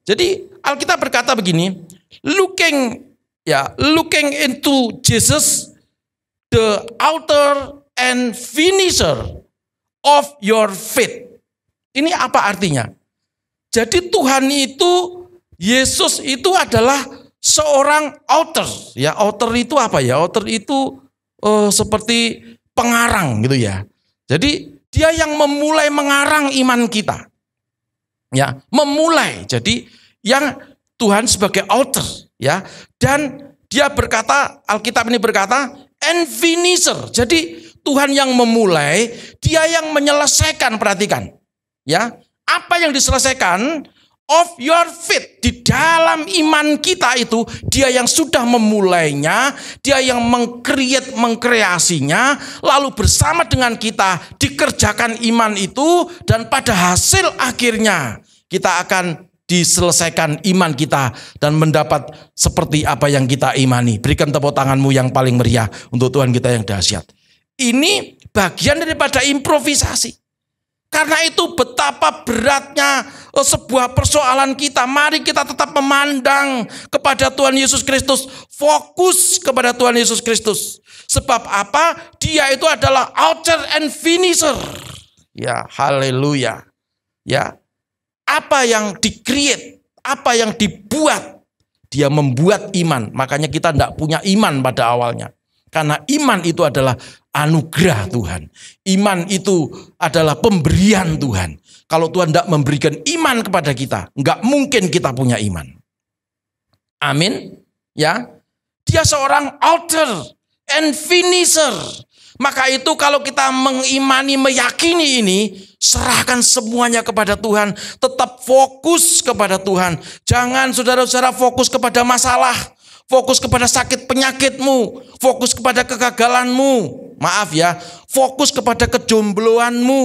Jadi Alkitab berkata begini, looking into Jesus, the author and finisher of your faith. Ini apa artinya? Jadi Tuhan itu, Yesus itu adalah seorang author. Ya, author itu apa ya? Author itu seperti pengarang gitu ya. Jadi dia yang memulai mengarang iman kita. Ya, memulai. Jadi yang Tuhan sebagai author, ya. Dan dia berkata, Alkitab ini berkata, and finisher. Jadi Tuhan yang memulai, dia yang menyelesaikan, perhatikan. Ya, apa yang diselesaikan? Of your faith, di dalam iman kita itu, dia yang sudah memulainya, dia yang mengkreasinya, lalu bersama dengan kita dikerjakan iman itu, dan pada hasil akhirnya kita akan diselesaikan iman kita dan mendapat seperti apa yang kita imani. Berikan tepuk tanganmu yang paling meriah untuk Tuhan kita yang dahsyat. Ini bagian daripada improvisasi. Karena itu betapa beratnya sebuah persoalan kita. Mari kita tetap memandang kepada Tuhan Yesus Kristus. Fokus kepada Tuhan Yesus Kristus. Sebab apa? Dia itu adalah author and finisher. Ya, haleluya. Ya, apa yang di-create, apa yang dibuat, dia membuat iman. Makanya kita tidak punya iman pada awalnya. Karena iman itu adalah anugerah Tuhan. Iman itu adalah pemberian Tuhan. Kalau Tuhan tidak memberikan iman kepada kita, nggak mungkin kita punya iman. Amin. Ya, dia seorang author and finisher. Maka itu kalau kita mengimani, meyakini ini, serahkan semuanya kepada Tuhan. Tetap fokus kepada Tuhan. Jangan saudara-saudara fokus kepada masalah. Fokus kepada sakit penyakitmu. Fokus kepada kegagalanmu. Maaf ya, fokus kepada kejombloanmu.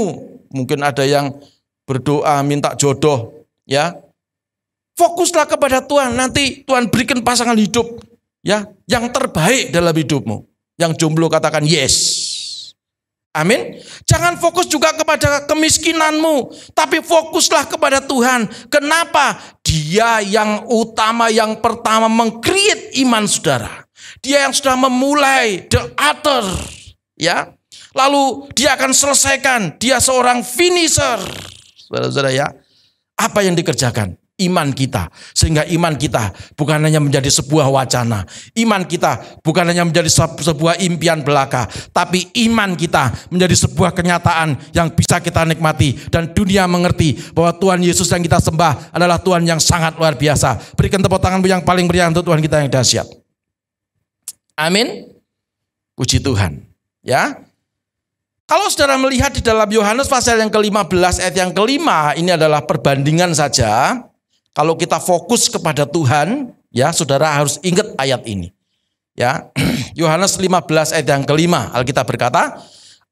Mungkin ada yang berdoa minta jodoh, ya. Fokuslah kepada Tuhan. Nanti Tuhan berikan pasangan hidup, ya, yang terbaik dalam hidupmu. Yang jomblo katakan yes. Amin. Jangan fokus juga kepada kemiskinanmu, tapi fokuslah kepada Tuhan. Kenapa? Dia yang utama, yang pertama meng-create iman saudara. Dia yang sudah memulai, the author, ya. Lalu dia akan selesaikan. Dia seorang finisher. Saudara-saudara ya, apa yang dikerjakan? Iman kita. Sehingga iman kita bukan hanya menjadi sebuah wacana. Iman kita bukan hanya menjadi sebuah impian belaka. Tapi iman kita menjadi sebuah kenyataan yang bisa kita nikmati. Dan dunia mengerti bahwa Tuhan Yesus yang kita sembah adalah Tuhan yang sangat luar biasa. Berikan tepuk tanganmu yang paling meriah untuk Tuhan kita yang dahsyat. Amin. Puji Tuhan. Ya. Kalau saudara melihat di dalam Yohanes pasal yang ke-15 ayat yang ke-5, ini adalah perbandingan saja. Kalau kita fokus kepada Tuhan, ya saudara harus ingat ayat ini. Ya, Yohanes 15 ayat yang ke-5, Alkitab berkata,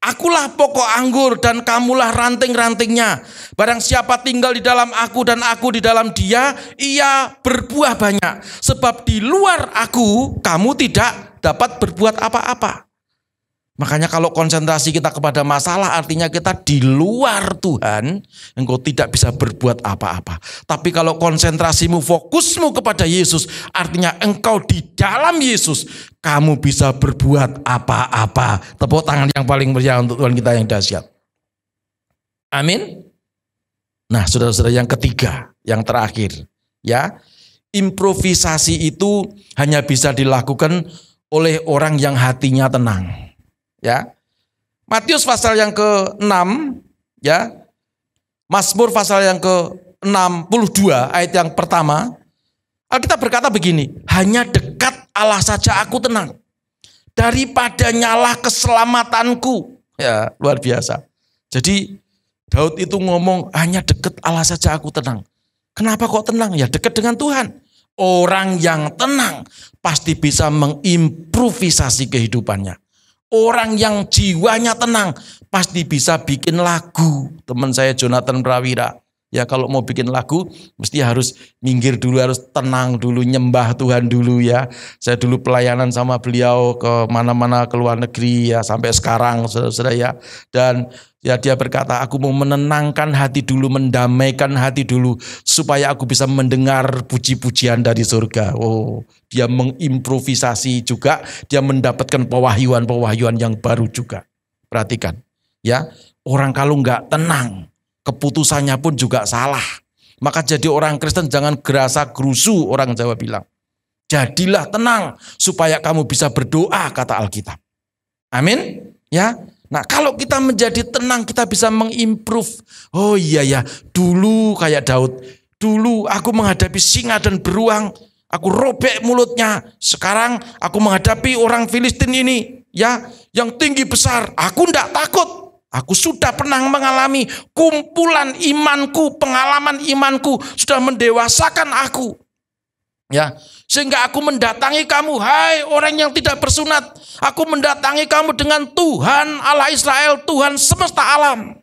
Akulah pokok anggur dan kamulah ranting-rantingnya. Barang siapa tinggal di dalam aku dan aku di dalam dia, ia berbuah banyak. Sebab di luar aku, kamu tidak dapat berbuat apa-apa. Makanya kalau konsentrasi kita kepada masalah, artinya kita di luar Tuhan, engkau tidak bisa berbuat apa-apa. Tapi kalau konsentrasimu, fokusmu kepada Yesus, artinya engkau di dalam Yesus, kamu bisa berbuat apa-apa. Tepuk tangan yang paling meriah untuk Tuhan kita yang dahsyat. Amin. Nah, saudara-saudara yang ketiga, yang terakhir, ya, improvisasi itu hanya bisa dilakukan oleh orang yang hatinya tenang. Ya, Matius pasal yang ke-6, ya, Mazmur pasal yang ke-62 ayat yang pertama, Alkitab berkata begini, hanya dekat Allah saja aku tenang, daripada nyala keselamatanku. Ya, luar biasa. Jadi Daud itu ngomong hanya dekat Allah saja aku tenang. Kenapa kok tenang? Ya dekat dengan Tuhan. Orang yang tenang pasti bisa mengimprovisasi kehidupannya. Orang yang jiwanya tenang pasti bisa bikin lagu. Teman saya Jonathan Prawira, ya kalau mau bikin lagu mesti harus minggir dulu, harus tenang dulu, nyembah Tuhan dulu ya. Saya dulu pelayanan sama beliau ke mana-mana, ke luar negeri ya, sampai sekarang saudara-saudara ya. Dan ya dia berkata, aku mau menenangkan hati dulu, mendamaikan hati dulu, supaya aku bisa mendengar puji-pujian dari surga. Oh, dia mengimprovisasi juga, dia mendapatkan pewahyuan-pewahyuan yang baru juga. Perhatikan, ya, orang kalau nggak tenang, keputusannya pun juga salah. Maka jadi orang Kristen jangan gerasa gerusu, orang Jawa bilang. Jadilah tenang supaya kamu bisa berdoa, kata Alkitab. Amin, ya. Nah, kalau kita menjadi tenang, kita bisa mengimprove. Oh iya ya, dulu kayak Daud. Dulu aku menghadapi singa dan beruang, aku robek mulutnya. Sekarang aku menghadapi orang Filistin ini, ya, yang tinggi besar. Aku tidak takut. Aku sudah pernah mengalami kumpulan imanku, pengalaman imanku sudah mendewasakan aku. Ya, sehingga aku mendatangi kamu, hai orang yang tidak bersunat. Aku mendatangi kamu dengan Tuhan Allah Israel, Tuhan semesta alam.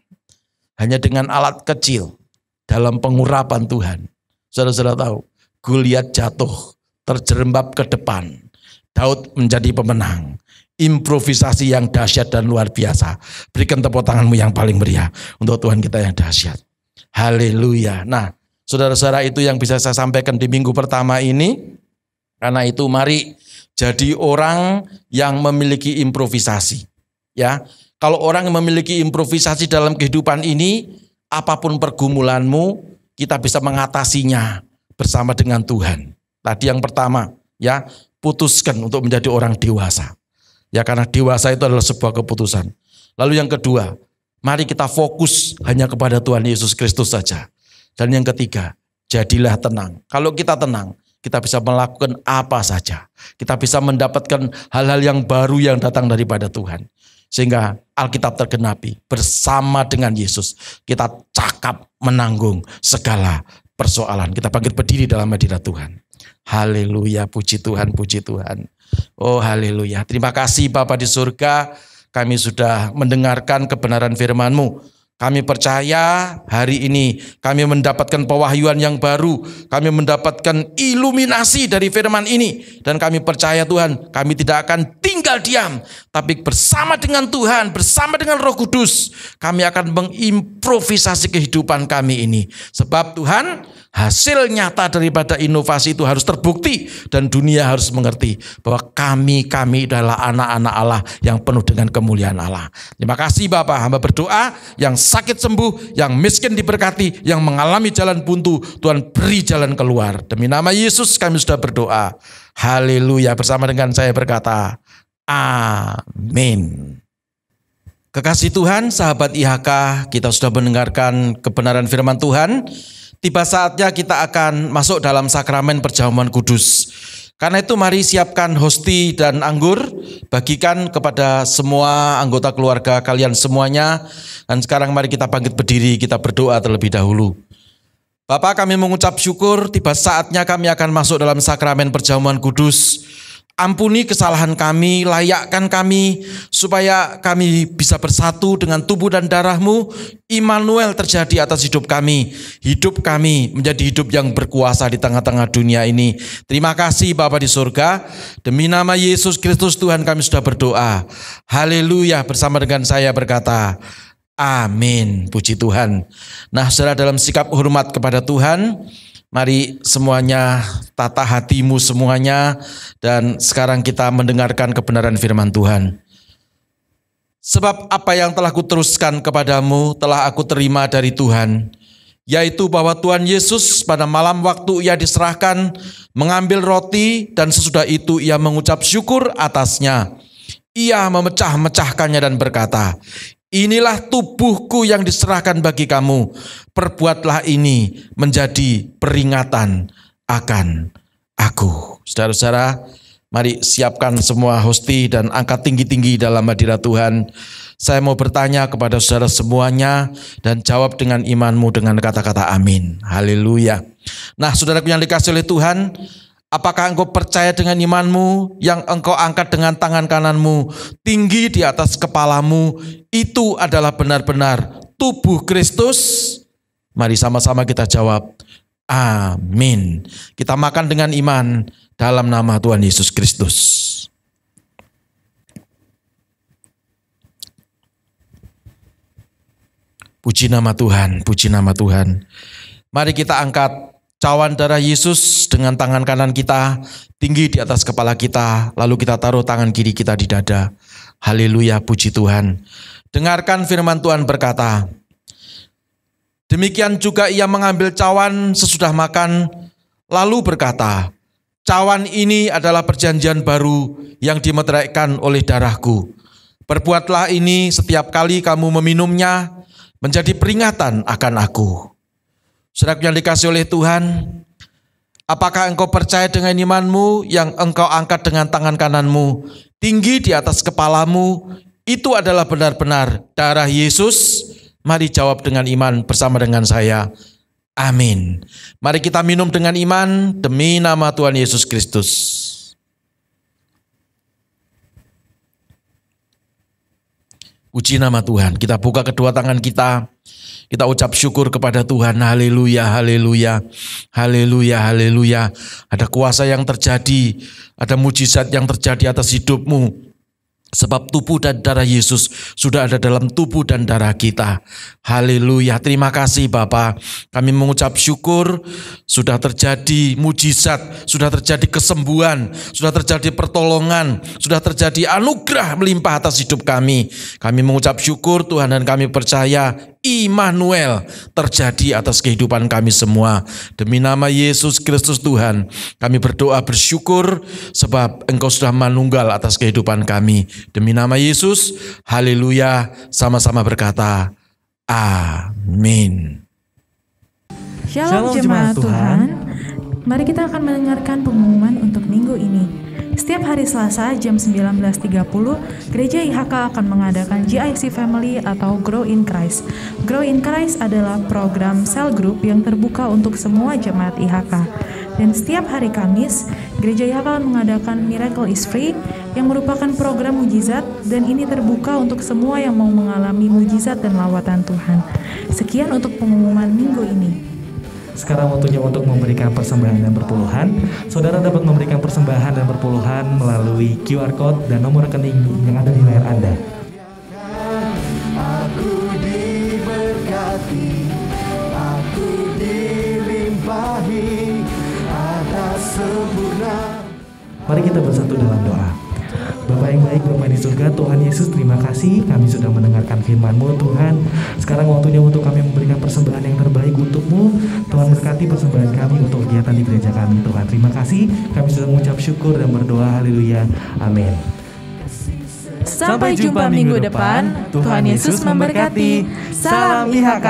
Hanya dengan alat kecil dalam pengurapan Tuhan. Saudara-saudara tahu, Goliat jatuh, terjerembab ke depan. Daud menjadi pemenang. Improvisasi yang dahsyat dan luar biasa. Berikan tepuk tanganmu yang paling meriah untuk Tuhan kita yang dahsyat. Haleluya. Nah, saudara-saudara, itu yang bisa saya sampaikan di minggu pertama ini. Karena itu mari jadi orang yang memiliki improvisasi. Ya, kalau orang yang memiliki improvisasi dalam kehidupan ini, apapun pergumulanmu, kita bisa mengatasinya bersama dengan Tuhan. Tadi yang pertama, ya, putuskan untuk menjadi orang dewasa. Ya, karena dewasa itu adalah sebuah keputusan. Lalu yang kedua, mari kita fokus hanya kepada Tuhan Yesus Kristus saja. Dan yang ketiga, jadilah tenang. Kalau kita tenang, kita bisa melakukan apa saja. Kita bisa mendapatkan hal-hal yang baru yang datang daripada Tuhan. Sehingga Alkitab tergenapi, bersama dengan Yesus kita cakap menanggung segala persoalan. Kita bangkit berdiri dalam hadirat Tuhan. Haleluya, puji Tuhan, puji Tuhan. Oh haleluya, terima kasih Bapa di surga, kami sudah mendengarkan kebenaran firman-Mu. Kami percaya hari ini kami mendapatkan pewahyuan yang baru. Kami mendapatkan iluminasi dari firman ini. Dan kami percaya Tuhan, kami tidak akan tinggal diam. Tapi bersama dengan Tuhan, bersama dengan Roh Kudus, kami akan mengimprovisasi kehidupan kami ini. Sebab Tuhan, hasil nyata daripada inovasi itu harus terbukti. Dan dunia harus mengerti bahwa kami adalah anak-anak Allah yang penuh dengan kemuliaan Allah. Terima kasih Bapak, hamba berdoa yang sakit sembuh, yang miskin diberkati, yang mengalami jalan buntu, Tuhan beri jalan keluar. Demi nama Yesus kami sudah berdoa. Haleluya, bersama dengan saya berkata, amin. Kekasih Tuhan, sahabat IHK, kita sudah mendengarkan kebenaran firman Tuhan. Tiba saatnya kita akan masuk dalam sakramen perjamuan kudus. Karena itu mari siapkan hosti dan anggur, bagikan kepada semua anggota keluarga kalian semuanya. Dan sekarang mari kita bangkit berdiri, kita berdoa terlebih dahulu. Bapa, kami mengucap syukur, tiba saatnya kami akan masuk dalam sakramen perjamuan kudus. Ampuni kesalahan kami, layakkan kami, supaya kami bisa bersatu dengan tubuh dan darah-Mu. Immanuel terjadi atas hidup kami. Hidup kami menjadi hidup yang berkuasa di tengah-tengah dunia ini. Terima kasih Bapa di surga. Demi nama Yesus Kristus Tuhan kami sudah berdoa. Haleluya, bersama dengan saya berkata, amin. Puji Tuhan. Nah, saudara, dalam sikap hormat kepada Tuhan, mari semuanya tata hatimu semuanya, dan sekarang kita mendengarkan kebenaran firman Tuhan. Sebab apa yang telah kuteruskan kepadamu telah aku terima dari Tuhan, yaitu bahwa Tuhan Yesus pada malam waktu ia diserahkan mengambil roti, dan sesudah itu ia mengucap syukur atasnya. Ia memecah-mecahkannya dan berkata, inilah tubuhku yang diserahkan bagi kamu. Perbuatlah ini menjadi peringatan akan aku. Saudara-saudara, mari siapkan semua hosti dan angkat tinggi-tinggi dalam hadirat Tuhan. Saya mau bertanya kepada saudara semuanya dan jawab dengan imanmu dengan kata-kata amin. Haleluya. Nah, saudaraku yang dikasihi oleh Tuhan, apakah engkau percaya dengan imanmu yang engkau angkat dengan tangan kananmu tinggi di atas kepalamu, itu adalah benar-benar tubuh Kristus? Mari sama-sama kita jawab, amin. Kita makan dengan iman dalam nama Tuhan Yesus Kristus. Puji nama Tuhan, puji nama Tuhan. Mari kita angkat cawan darah Yesus dengan tangan kanan kita tinggi di atas kepala kita, lalu kita taruh tangan kiri kita di dada. Haleluya, puji Tuhan. Dengarkan firman Tuhan berkata, demikian juga ia mengambil cawan sesudah makan, lalu berkata, cawan ini adalah perjanjian baru yang dimeteraikan oleh darahku. Perbuatlah ini setiap kali kamu meminumnya, menjadi peringatan akan aku. Saudaraku yang dikasihi oleh Tuhan, apakah engkau percaya dengan imanmu yang engkau angkat dengan tangan kananmu tinggi di atas kepalamu, itu adalah benar-benar darah Yesus? Mari jawab dengan iman bersama dengan saya. Amin. Mari kita minum dengan iman demi nama Tuhan Yesus Kristus. Puji nama Tuhan. Kita buka kedua tangan kita. Kita ucap syukur kepada Tuhan. Haleluya, haleluya, haleluya, haleluya. Ada kuasa yang terjadi. Ada mujizat yang terjadi atas hidupmu. Sebab tubuh dan darah Yesus sudah ada dalam tubuh dan darah kita. Haleluya. Terima kasih Bapa. Kami mengucap syukur sudah terjadi mujizat, sudah terjadi kesembuhan, sudah terjadi pertolongan, sudah terjadi anugerah melimpah atas hidup kami. Kami mengucap syukur Tuhan dan kami percaya Immanuel terjadi atas kehidupan kami semua. Demi nama Yesus Kristus Tuhan, kami berdoa bersyukur sebab Engkau sudah manunggal atas kehidupan kami. Demi nama Yesus, haleluya, sama-sama berkata, amin. Shalom jemaat Tuhan. Mari kita akan mendengarkan pengumuman untuk minggu ini. Setiap hari Selasa jam 19.30, Gereja IHK akan mengadakan GIC Family atau Grow in Christ. Grow in Christ adalah program cell group yang terbuka untuk semua jemaat IHK. Dan setiap hari Kamis, Gereja IHK akan mengadakan Miracle is Free yang merupakan program mujizat, dan ini terbuka untuk semua yang mau mengalami mujizat dan lawatan Tuhan. Sekian untuk pengumuman minggu ini. Sekarang waktunya untuk memberikan persembahan dan perpuluhan. Saudara dapat memberikan persembahan dan perpuluhan melalui QR Code dan nomor rekening yang ada di layar Anda. Aku diberkati, aku dilimpahi, ada sempurna. Mari kita bersatu dalam doa. Bapa yang baik, Bapa di surga, Tuhan Yesus, terima kasih kami sudah mendengarkan firman-Mu Tuhan. Sekarang waktunya untuk kami memberikan persembahan yang terbaik untuk-Mu. Tuhan berkati persembahan kami untuk kegiatan di gereja kami Tuhan. Terima kasih, kami sudah mengucap syukur dan berdoa, haleluya, amin. Sampai jumpa minggu depan. Tuhan Yesus memberkati. Salam IHK.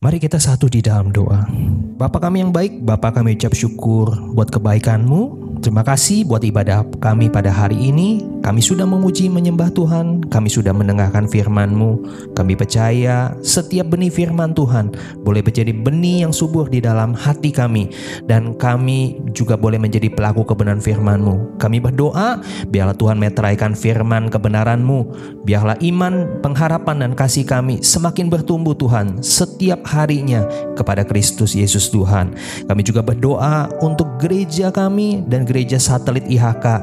Mari kita satu di dalam doa. Bapa kami yang baik, Bapa kami ucap syukur buat kebaikan-Mu. Terima kasih buat ibadah kami pada hari ini. Kami sudah memuji menyembah Tuhan. Kami sudah mendengarkan firman-Mu. Kami percaya setiap benih firman Tuhan boleh menjadi benih yang subur di dalam hati kami. Dan kami juga boleh menjadi pelaku kebenaran firman-Mu. Kami berdoa, biarlah Tuhan meteraikan firman kebenaran-Mu. Biarlah iman, pengharapan, dan kasih kami semakin bertumbuh Tuhan setiap harinya kepada Kristus Yesus Tuhan. Kami juga berdoa untuk gereja kami dan gereja satelit IHK.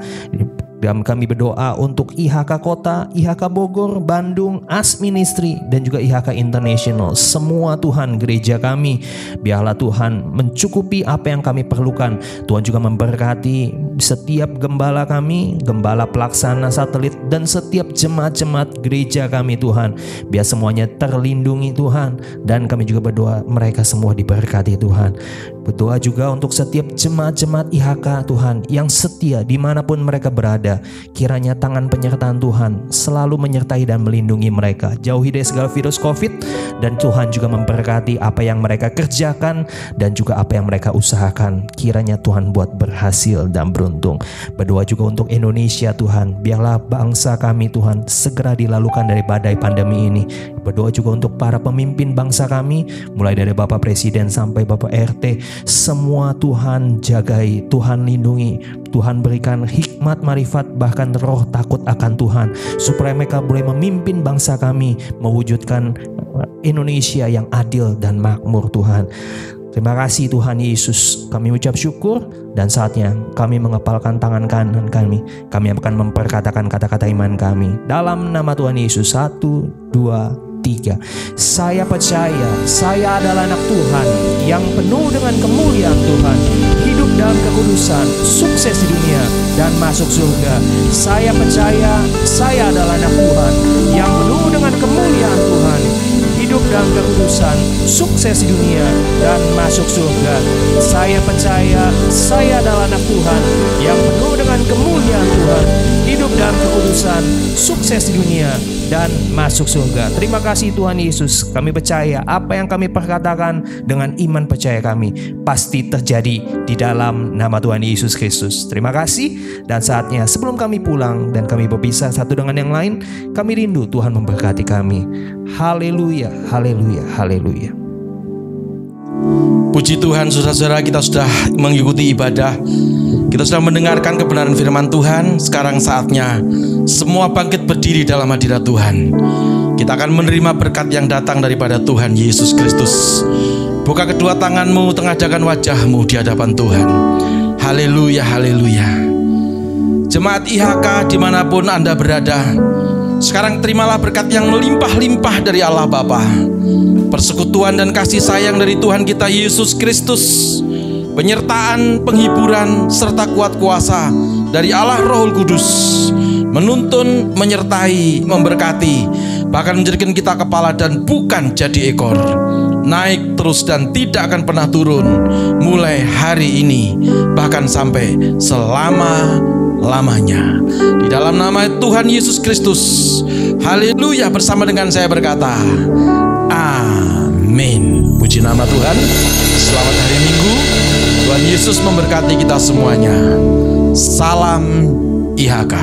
Dan kami berdoa untuk IHK Kota, IHK Bogor, Bandung, AS Ministry, dan juga IHK International. Semua Tuhan gereja kami, biarlah Tuhan mencukupi apa yang kami perlukan. Tuhan juga memberkati setiap gembala kami, gembala pelaksana satelit, dan setiap jemaat-jemaat gereja kami Tuhan. Biar semuanya terlindungi Tuhan. Dan kami juga berdoa mereka semua diberkati Tuhan. Berdoa juga untuk setiap jemaat-jemaat IHK Tuhan yang setia dimanapun mereka berada. Kiranya tangan penyertaan Tuhan selalu menyertai dan melindungi mereka, jauhi dari segala virus COVID, dan Tuhan juga memberkati apa yang mereka kerjakan dan juga apa yang mereka usahakan. Kiranya Tuhan buat berhasil dan beruntung. Berdoa juga untuk Indonesia Tuhan, biarlah bangsa kami Tuhan segera dilalukan dari badai pandemi ini. Berdoa juga untuk para pemimpin bangsa kami, mulai dari Bapak Presiden sampai Bapak RT. Semua Tuhan jagai, Tuhan lindungi, Tuhan berikan hikmat, marifat, bahkan roh takut akan Tuhan, supaya mereka boleh memimpin bangsa kami mewujudkan Indonesia yang adil dan makmur Tuhan. Terima kasih Tuhan Yesus, kami ucap syukur, dan saatnya kami mengepalkan tangan kanan kami. Kami akan memperkatakan kata-kata iman kami dalam nama Tuhan Yesus. 1, 2, 3. Saya percaya saya adalah anak Tuhan yang penuh dengan kemuliaan Tuhan, hidup dalam kekudusan, sukses di dunia dan masuk surga. Saya percaya saya adalah anak Tuhan yang penuh dengan kemuliaan Tuhan, hidup dalam kekudusan, sukses di dunia dan masuk surga. Saya percaya saya adalah anak Tuhan yang penuh dengan kemuliaan Tuhan, hidup dalam kekudusan, sukses di dunia dan masuk surga. Terima kasih Tuhan Yesus. Kami percaya apa yang kami perkatakan dengan iman percaya kami pasti terjadi di dalam nama Tuhan Yesus Kristus. Terima kasih, dan saatnya sebelum kami pulang dan kami berpisah satu dengan yang lain, kami rindu Tuhan memberkati kami. Haleluya, haleluya, haleluya. Puji Tuhan, saudara-saudara, kita sudah mengikuti ibadah. Kita sudah mendengarkan kebenaran firman Tuhan. Sekarang saatnya semua bangkit berdiri dalam hadirat Tuhan. Kita akan menerima berkat yang datang daripada Tuhan Yesus Kristus. Buka kedua tanganmu, tengadahkan wajahmu di hadapan Tuhan. Haleluya, haleluya. Jemaat IHK dimanapun Anda berada, sekarang terimalah berkat yang melimpah-limpah dari Allah Bapa, persekutuan dan kasih sayang dari Tuhan kita Yesus Kristus, penyertaan, penghiburan, serta kuat kuasa dari Allah Roh Kudus, menuntun, menyertai, memberkati, bahkan menjadikan kita kepala dan bukan jadi ekor, naik terus dan tidak akan pernah turun, mulai hari ini, bahkan sampai selama-lamanya. Di dalam nama Tuhan Yesus Kristus, haleluya, bersama dengan saya berkata, amin. Puji nama Tuhan. Selamat hari Minggu. Tuhan Yesus memberkati kita semuanya. Salam IHK.